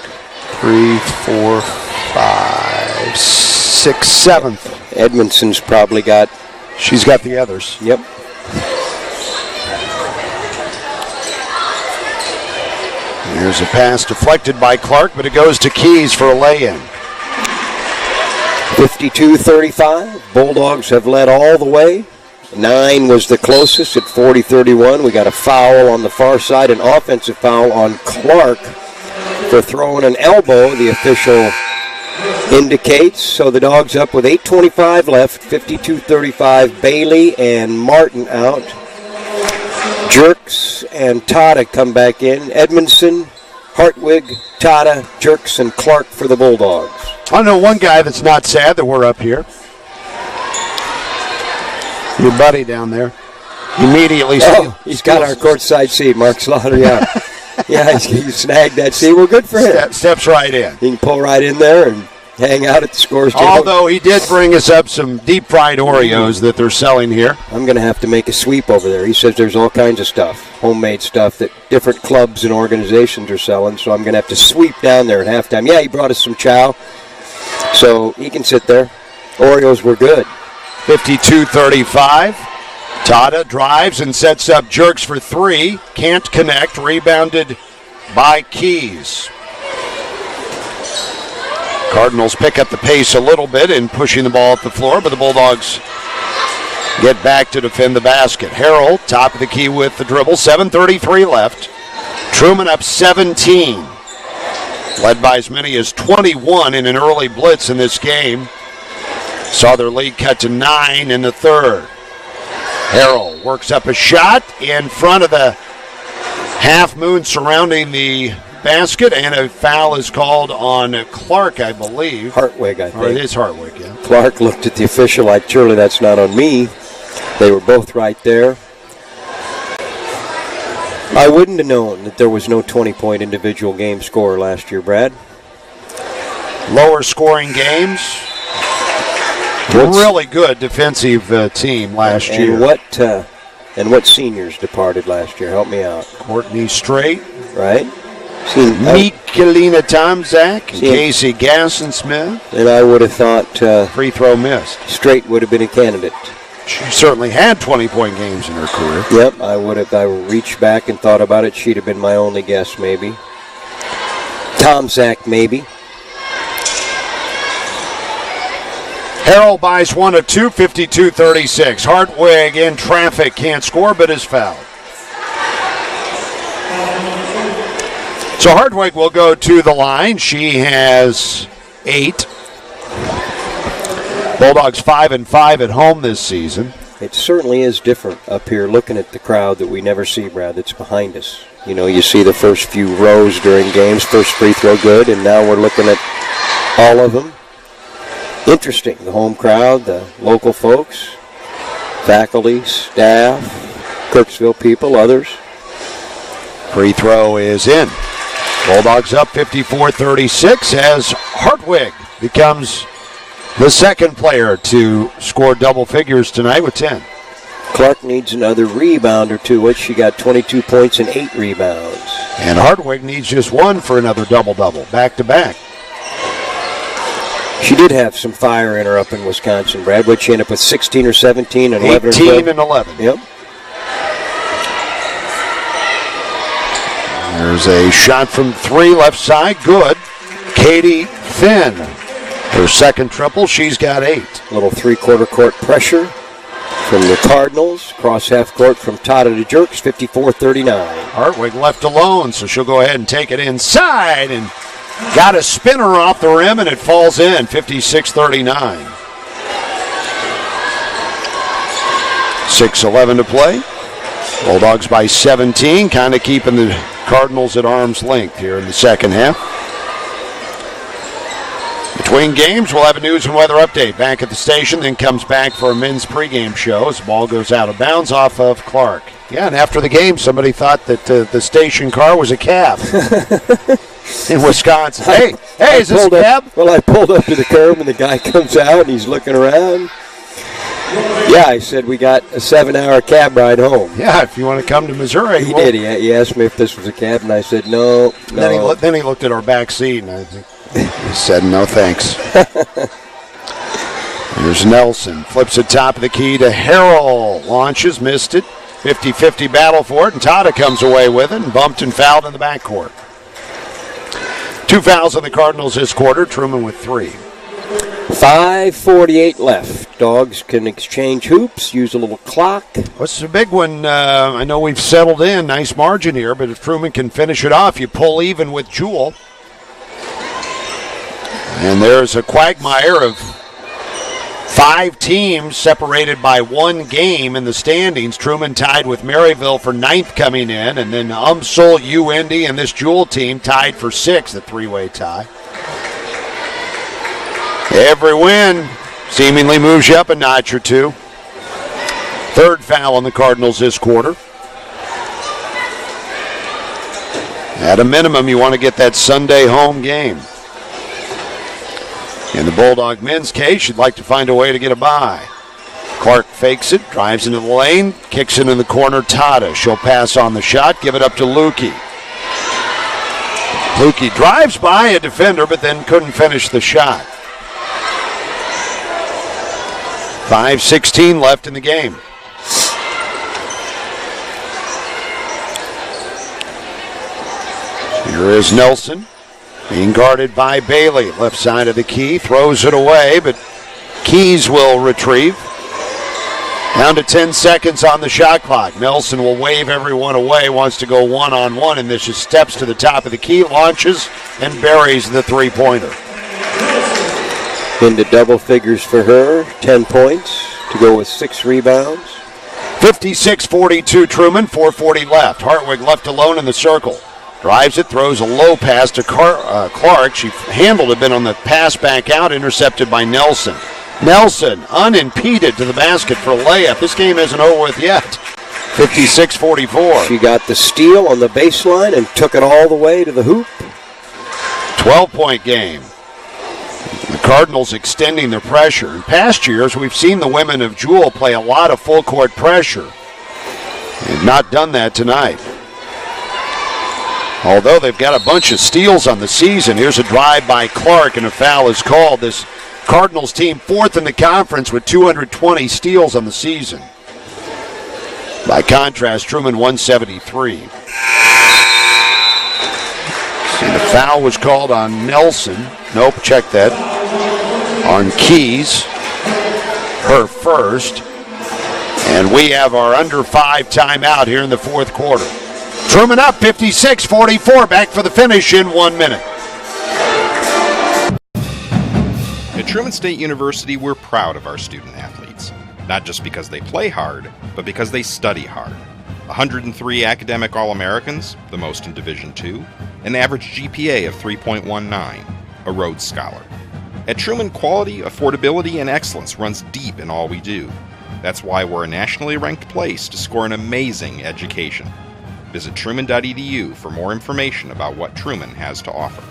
3, 4, 5, 6, 7. Edmondson's probably got... She's got the others. Yep. Here's a pass deflected by Clark, but it goes to Keys for a lay-in. 52-35. Bulldogs have led all the way. 9 was the closest at 40-31. We got a foul on the far side, an offensive foul on Clark for throwing an elbow, the official indicates. So the Dogs up with 8:25 left, 52-35. Bailey and Martin out. Jerks and Tata come back in. Edmondson, Hartwig, Tata, Jerks, and Clark for the Bulldogs. I know one guy that's not sad that we're up here. Your buddy down there. Immediately. He's got our courtside seat, Mark Slaughter, yeah. Yeah, he snagged that seat. Well, good for him. Steps right in. He can pull right in there and hang out at the scores table. Although he did bring us up some deep-fried Oreos that they're selling here. I'm going to have to make a sweep over there. He says there's all kinds of stuff, homemade stuff that different clubs and organizations are selling, so I'm going to have to sweep down there at halftime. Yeah, he brought us some chow, so he can sit there. Oreos were good. 52-35. Tata drives and sets up Jerks for 3. Can't connect. Rebounded by Keys. Cardinals pick up the pace a little bit in pushing the ball up the floor, but the Bulldogs get back to defend the basket. Harrell, top of the key with the dribble. 7:33 left. Truman up 17. Led by as many as 21 in an early blitz in this game. Saw their lead cut to 9 in the third. Harrell works up a shot in front of the half moon surrounding the basket, and a foul is called on Clark, I believe. Hartwig, I think. Or it is Hartwig, yeah. Clark looked at the official like, surely that's not on me. They were both right there. I wouldn't have known that there was no 20-point individual game score last year, Brad. Lower scoring games. Really good defensive team last year. And what seniors departed last year? Help me out. Courtney Strait. Right. Michelina Tomzak, Casey Gasson-Smith. And I would have thought... free throw missed. Strait would have been a candidate. She certainly had 20-point games in her career. Yep, I would have. I reached back and thought about it. She'd have been my only guess, maybe. Tomzak, maybe. Harrell buys one of two, 52-36. Hartwig in traffic, can't score, but is fouled. So Hartwig will go to the line. She has 8. Bulldogs 5-5 at home this season. It certainly is different up here looking at the crowd that we never see, Brad, that's behind us. You know, you see the first few rows during games, first free throw good, and now we're looking at all of them. Interesting, the home crowd, the local folks. faculty, staff, Kirksville people, others. Free throw is in. Bulldogs up 54-36 as Hartwig becomes the second player to score double figures tonight with 10. Clark needs another rebound or two. She got 22 points and 8 rebounds. And Hartwig needs just one for another double-double, back-to-back. She did have some fire in her up in Wisconsin, Brad. What she ended up with 16 or 17 and 11 or 12? 18 and 11. Yep. There's a shot from 3 left side. Good. Katie Finn. Her second triple. She's got 8. Little three-quarter court pressure from the Cardinals. Cross half court from Tata to Jerks, 54-39. Hartwig left alone, so she'll go ahead and take it inside and got a spinner off the rim, and it falls in, 56-39. 6:11 to play. Bulldogs by 17, kind of keeping the Cardinals at arm's length here in the second half. Between games, we'll have a news and weather update back at the station, then comes back for a men's pregame show as the ball goes out of bounds off of Clark. Yeah, and after the game, somebody thought that the station car was a cab in Wisconsin. Hey, is this a cab? Well, I pulled up to the curb, and the guy comes out, and he's looking around. Yeah, I said we got a 7-hour cab ride home. Yeah, if you want to come to Missouri. He did. He asked me if this was a cab, and I said no. Then he looked at our back seat, and I think he said no thanks. Here's Nelson. Flips it top of the key to Harrell. Launches, missed it. 50-50 battle for it, and Tata comes away with it and bumped and fouled in the backcourt. 2 fouls on the Cardinals this quarter. Truman with 3. 5:48 left. Dogs can exchange hoops, use a little clock. What's the big one? I know we've settled in. Nice margin here, but if Truman can finish it off, you pull even with Jewell. And there's a quagmire of 5 teams separated by 1 game in the standings. Truman tied with Maryville for 9th coming in, and then UMSL, UIndy, and this Jewell team tied for 6th, a 3-way tie. Every win seemingly moves you up a notch or 2. 3rd foul on the Cardinals this quarter. At a minimum, you want to get that Sunday home game. In the Bulldog men's case, you'd like to find a way to get a bye. Clark fakes it, drives into the lane, kicks it in the corner. Tata, she'll pass on the shot, give it up to Lukey. Lukey drives by a defender, but then couldn't finish the shot. 5:16 left in the game. Here is Nelson, being guarded by Bailey. Left side of the key, throws it away, but Keys will retrieve. Down to 10 seconds on the shot clock. Nelson will wave everyone away, wants to go one-on-one, and this just steps to the top of the key, launches, and buries the three-pointer. Into double figures for her, 10 points to go with 6 rebounds. 56-42 Truman, 4:40 left. Hartwig left alone in the circle. Drives it, throws a low pass to Clark. She handled it, been on the pass back out, intercepted by Nelson. Nelson, unimpeded to the basket for a layup. This game isn't over with yet. 56-44. She got the steal on the baseline and took it all the way to the hoop. 12-point game. The Cardinals extending their pressure. In past years, we've seen the women of Jewell play a lot of full-court pressure. They've not done that tonight. Although they've got a bunch of steals on the season. Here's a drive by Clark, and a foul is called. This Cardinals team 4th in the conference with 220 steals on the season. By contrast, Truman 173. And the foul was called on Nelson. Nope, check that. On Keys, her first. And we have our under 5 timeout here in the 4th quarter. Truman up 56-44, back for the finish in 1 minute. At Truman State University, we're proud of our student athletes. Not just because they play hard, but because they study hard. 103 academic All-Americans, the most in Division II, an average GPA of 3.19, a Rhodes Scholar. At Truman, quality, affordability, and excellence runs deep in all we do. That's why we're a nationally ranked place to score an amazing education. Visit truman.edu for more information about what Truman has to offer.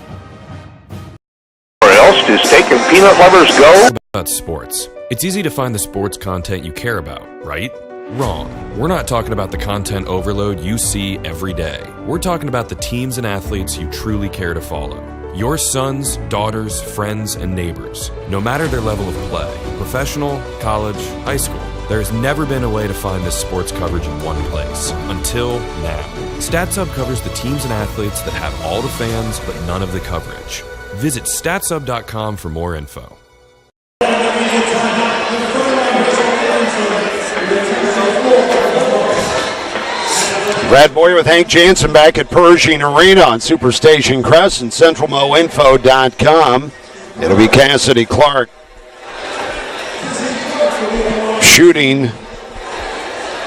Where else do steak and peanut lovers go? About sports. It's easy to find the sports content you care about, right? Wrong. We're not talking about the content overload you see every day. We're talking about the teams and athletes you truly care to follow. Your sons, daughters, friends, and neighbors, no matter their level of play, professional, college, high school. There's never been a way to find this sports coverage in one place, until now. StatSub covers the teams and athletes that have all the fans but none of the coverage. Visit statsub.com for more info. Brad Boyer with Hank Jansen back at Pershing Arena on Superstation Crest and CentralMoInfo.com. It'll be Cassidy Clark shooting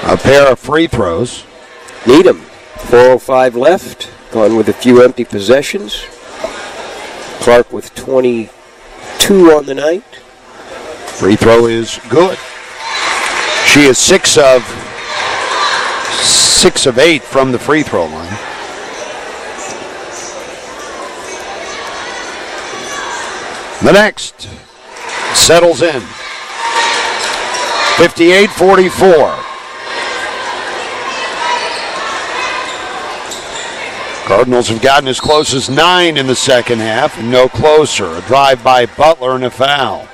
a pair of free throws. Need 'em. 4:05 left. Gone with a few empty possessions. Clark with 22 on the night. Free throw is good. She is 6 of 8 from the free throw line. The next settles in. 58-44. Cardinals have gotten as close as 9 in the second half and no closer. A drive by Butler and a foul.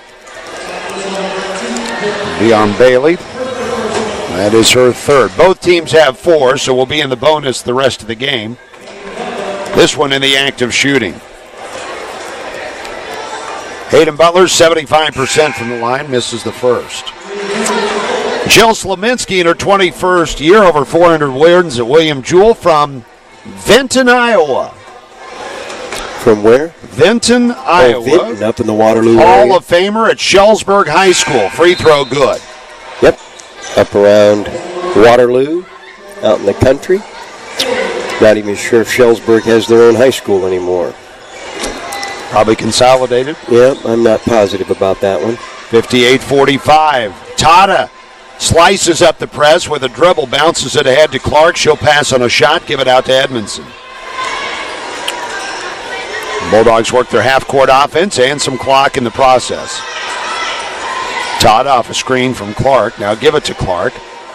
Leon Bailey. That is her third. Both teams have 4, so we'll be in the bonus the rest of the game. This one in the act of shooting. Hayden Butler, 75% from the line, misses the first. Jill Slominski in her 21st year, over 400 wins at William Jewell from Vinton, Iowa. From where? Vinton, Iowa. Vinton, up in the Waterloo Hall area. of Famer at Schellsburg High School. Free throw good. Yep. Up around Waterloo, out in the country. Not even sure if Schellsburg has their own high school anymore. Probably consolidated. Yep, I'm not positive about that one. 58-45. Tata slices up the press with a dribble, bounces it ahead to Clark. She'll pass on a shot, give it out to Edmondson. Bulldogs work their half-court offense and some clock in the process. Todd off a screen from Clark. Now give it to Clark.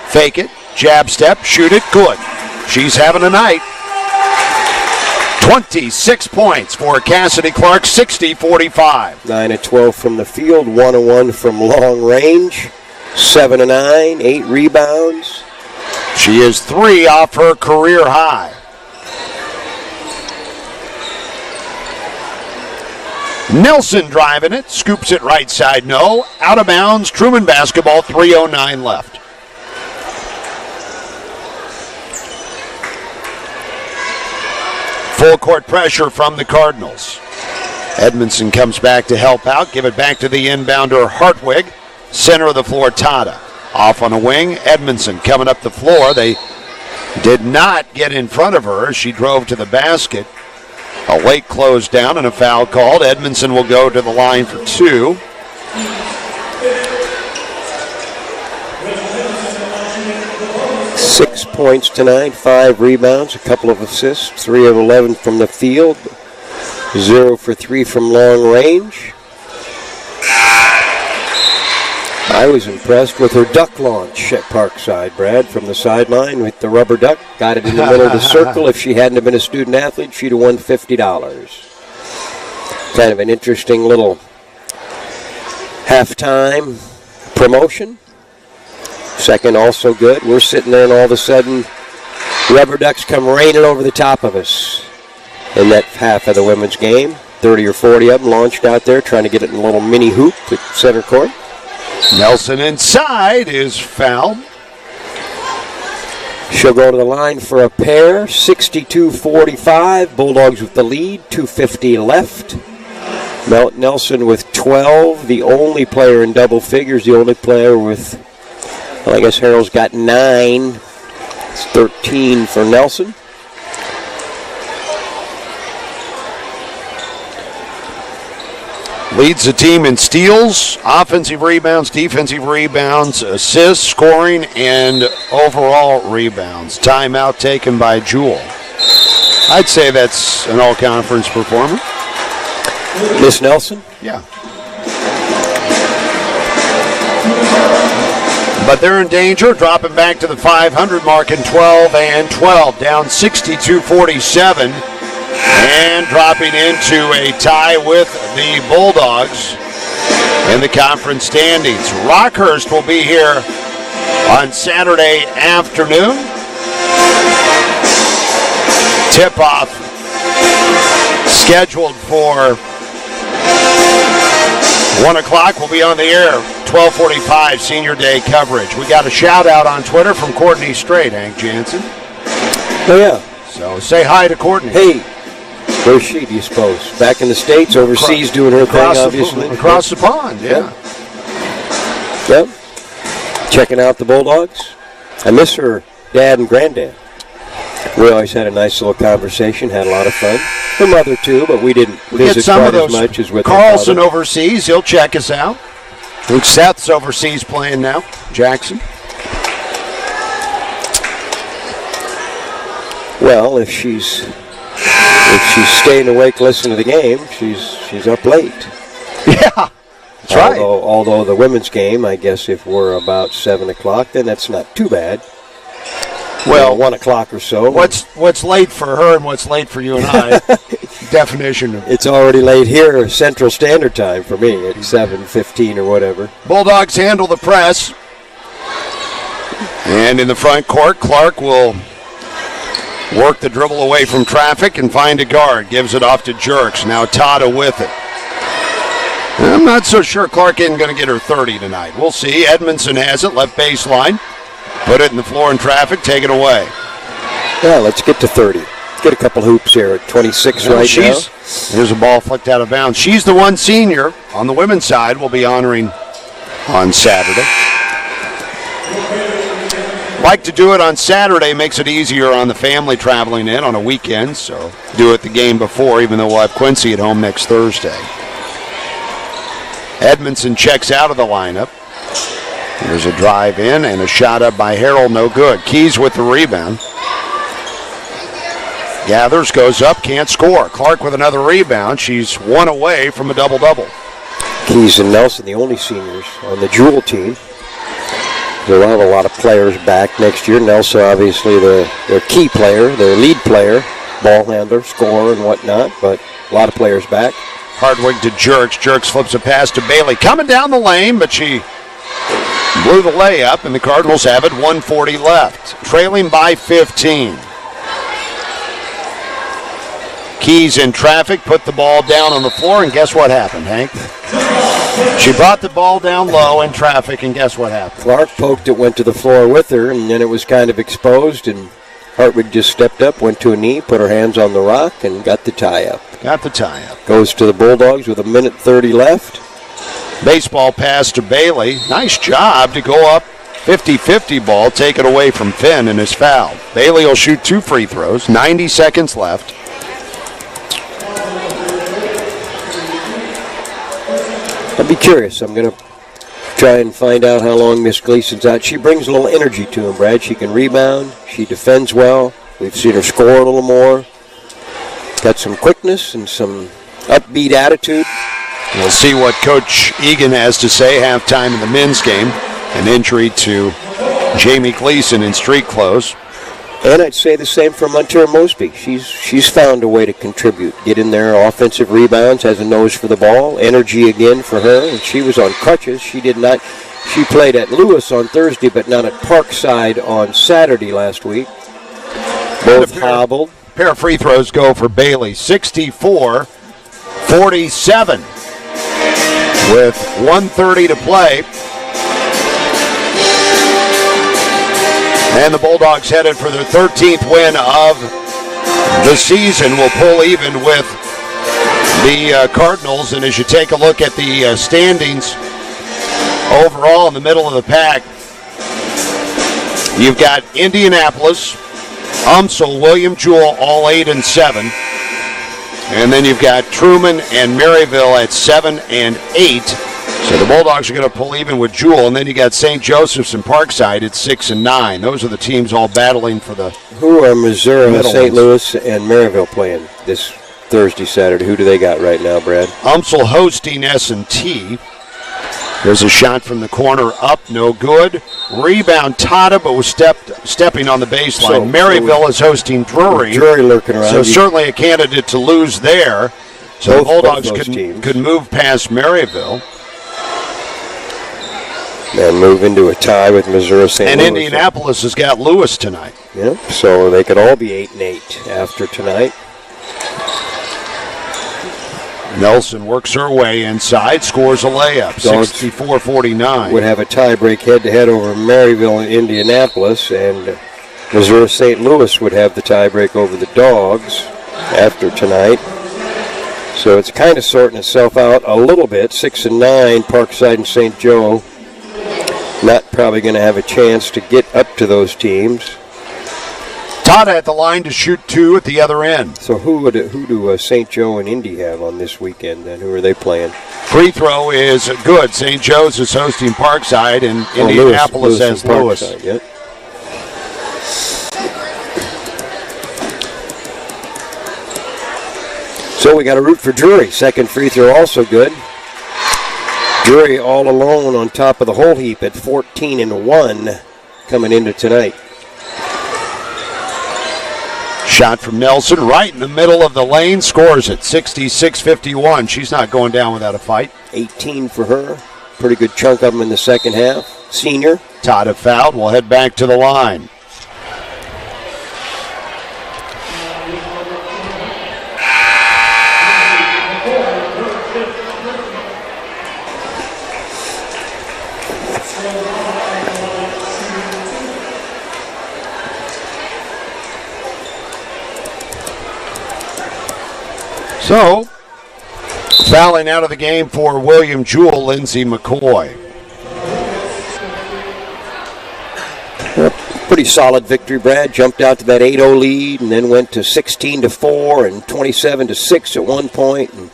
Fake it. Jab step. Shoot it. Good. She's having a night. 26 points for Cassidy Clark. 60-45. 9 of 12 from the field. 1 of 1 from long range. 7 of 9. 8 rebounds. She is 3 off her career high. Nelson driving it, scoops it right side, no. Out of bounds, Truman basketball, 3:09 left. Full court pressure from the Cardinals. Edmondson comes back to help out, give it back to the inbounder Hartwig. Center of the floor, Tata. Off on a wing, Edmondson coming up the floor. They did not get in front of her. She drove to the basket. A late close down and a foul called. Edmondson will go to the line for 2. Six points tonight, 5 rebounds, a couple of assists, 3 of 11 from the field, 0 for 3 from long range. I was impressed with her duck launch at Parkside, Brad, from the sideline with the rubber duck. Got it in the middle of the circle. If she hadn't have been a student athlete, she'd have won $50. Kind of an interesting little halftime promotion. Second also good. We're sitting there and all of a sudden rubber ducks come raining over the top of us in that half of the women's game. 30 or 40 of them launched out there trying to get it in a little mini hoop at center court. Nelson inside is fouled. She'll go to the line for a pair. 62-45. Bulldogs with the lead. 2:50 left. Nelson with 12. The only player in double figures. The only player with, well, I guess Harold's got 9. It's 13 for Nelson. Leads the team in steals, offensive rebounds, defensive rebounds, assists, scoring, and overall rebounds. Timeout taken by Jewell. I'd say that's an all-conference performer. Miss Nelson? Yeah. But they're in danger, dropping back to the 500 mark in 12 and 12, down 62-47, and dropping into a tie with the Bulldogs in the conference standings. Rockhurst will be here on Saturday afternoon. Tip-off scheduled for 1 o'clock. We'll be on the air, 12:45 Senior Day coverage. We got a shout-out on Twitter from Courtney Strait, Hank Jansen. Oh, yeah. So say hi to Courtney. Hey, where's she, do you suppose? Back in the States, overseas, doing her thing, obviously? Across the pond, yeah. Yep. Checking out the Bulldogs. I miss her dad and granddad. We always had a nice little conversation, had a lot of fun. Her mother, too, but we didn't visit quite as much as with Carlson overseas, he'll check us out. I think Seth's overseas playing now, Jackson. Well, if she's staying awake listening to the game, she's up late. Yeah, that's right. Although the women's game, I guess if we're about 7 o'clock, then that's not too bad. Well, 1 o'clock or so. What's late for her and what's late for you and I? Definition of it's already late here, Central Standard Time for me at 7:15 or whatever. Bulldogs handle the press, and in the front court, Clark will work the dribble away from traffic and find a guard. Gives it off to Jerks. Now Tata with it. I'm not so sure Clark isn't going to get her 30 tonight. We'll see. Edmondson has it, left baseline. Put it in the floor in traffic, take it away. Yeah, let's get to 30. Get a couple hoops here at 26 now. Here's a ball flicked out of bounds. She's the one senior on the women's side we'll be honoring on Saturday. Like to do it on Saturday, makes it easier on the family traveling in on a weekend, so do it the game before, even though we'll have Quincy at home next Thursday. Edmondson checks out of the lineup. Here's a drive in and a shot up by Harrell, no good. Keys with the rebound. Gathers, goes up, can't score. Clark with another rebound. She's one away from a double-double. Keys and Nelson, the only seniors on the Jewell team. They'll have a lot of players back next year. Nelson, obviously, their key player, their lead player, ball handler, scorer, and whatnot, but a lot of players back. Hardwig to Jerks. Jerks flips a pass to Bailey. Coming down the lane, but she blew the layup, and the Cardinals have it, 1:40 left. Trailing by 15. Keys in traffic, put the ball down on the floor, and guess what happened, Hank? She brought the ball down low in traffic, and guess what happened? Clark poked it, went to the floor with her, and then it was kind of exposed, and Hartwig just stepped up, went to a knee, put her hands on the rock, and got the tie-up. Got the tie-up. Goes to the Bulldogs with 1:30 left. Baseball pass to Bailey. Nice job to go up 50-50 ball, take it away from Finn, and is fouled. Bailey will shoot 2 free throws, 90 seconds left. I'll be curious. I'm going to try and find out how long Miss Gleason's out. She brings a little energy to him, Brad. She can rebound. She defends well. We've seen her score a little more. Got some quickness and some upbeat attitude. We'll see what Coach Egan has to say halftime in the men's game. An injury to Jamie Gleason in street clothes. And I'd say the same for Montera Mosby. She's found a way to contribute. Get in there, offensive rebounds, has a nose for the ball. Energy again for her. And she was on crutches. She played at Lewis on Thursday, but not at Parkside on Saturday last week. Both hobbled. Pair of free throws go for Bailey. 64-47 with 1:30 to play. And the Bulldogs headed for their 13th win of the season. Will pull even with the Cardinals. And as you take a look at the standings overall in the middle of the pack, you've got Indianapolis, UMSL, William Jewell, all 8-7. And then you've got Truman and Maryville at 7 and 8. So the Bulldogs are going to pull even with Jewell. And then you got St. Joseph's and Parkside at 6 and 9. Those are the teams all battling for the Who are Missouri, St. ones. Louis, and Maryville playing this Thursday, Saturday? Who do they got right now, Brad? UMSL hosting S&T. There's a shot from the corner up, no good. Rebound, Tata, but was stepping on the baseline. Maryville is hosting Drury. Drury lurking around. So certainly a candidate to lose there. So the Bulldogs both those could move past Maryville. And move into a tie with Missouri St. And Louis. Indianapolis has got Lewis tonight. Yep, so they could all be 8 and 8 after tonight. Nelson works her way inside, scores a layup, 64-49. Would have a tiebreak head-to-head over Maryville and Indianapolis, and Missouri St. Louis would have the tiebreak over the Dogs after tonight. So it's kind of sorting itself out a little bit. 6 and 9, Parkside and St. Joe not probably going to have a chance to get up to those teams. Tata at the line to shoot 2 at the other end. So who do St. Joe and Indy have on this weekend then? Who are they playing? Free throw is good. St. Joe's is hosting Parkside, and Indianapolis has Lewis. Yep. So we got to root for Drury. Second free throw also good. Drury all alone on top of the whole heap at 14 and 1 coming into tonight. Shot from Nelson right in the middle of the lane, scores it, 66-51. She's not going down without a fight. 18 for her. Pretty good chunk of them in the second half. Senior. Tata fouled. We'll head back to the line. So, fouling out of the game for William Jewell, Lindsey McCoy. Pretty solid victory, Brad. Jumped out to that 8-0 lead and then went to 16-4 and 27-6 at one point, and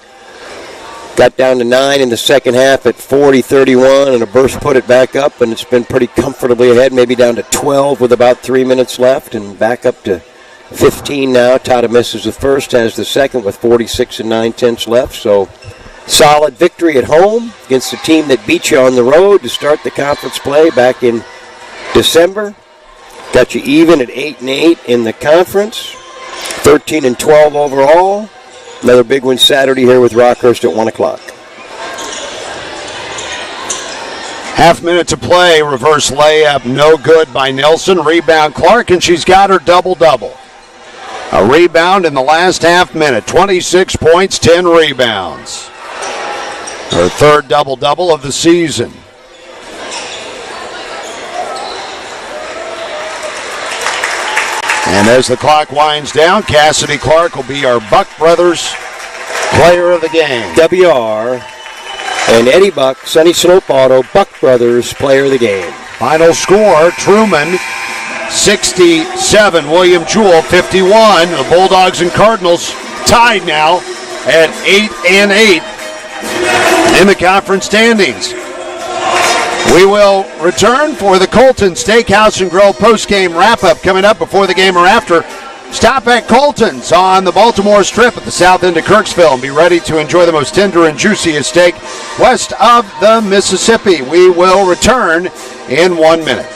got down to 9 in the second half at 40-31, and a burst put it back up, and it's been pretty comfortably ahead, maybe down to 12 with about 3 minutes left, and back up to 15 now. Tata misses the first, has the second with 46 and 9/10 left. So solid victory at home against a team that beat you on the road to start the conference play back in December. Got you even at 8 and 8 in the conference, 13 and 12 overall. Another big one Saturday here with Rockhurst at 1 o'clock. Half minute to play, reverse layup, no good by Nelson. Rebound Clark, and she's got her double-double. A rebound in the last half minute, 26 points, 10 rebounds. Her third double-double of the season. And as the clock winds down, Cassidy Clark will be our Buck Brothers player of the game. WR and Eddie Buck, Sunny Slope Auto, Buck Brothers player of the game. Final score, Truman 67, William Jewell 51. The Bulldogs and Cardinals tied now at 8 and 8 in the conference standings. We will return for the Colton Steakhouse and Grill post-game wrap-up coming up before the game or after. Stop at Colton's on the Baltimore Strip at the south end of Kirksville and be ready to enjoy the most tender and juiciest steak west of the Mississippi. We will return in 1 minute.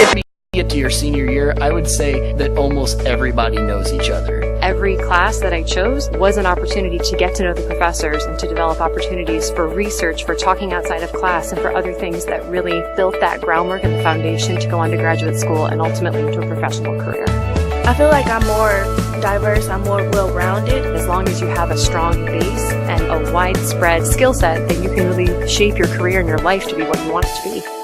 If you get to your senior year, I would say that almost everybody knows each other. Every class that I chose was an opportunity to get to know the professors and to develop opportunities for research, for talking outside of class, and for other things that really built that groundwork and the foundation to go on to graduate school and ultimately into a professional career. I feel like I'm more diverse, I'm more well-rounded. As long as you have a strong base and a widespread skill set, then you can really shape your career and your life to be what you want it to be.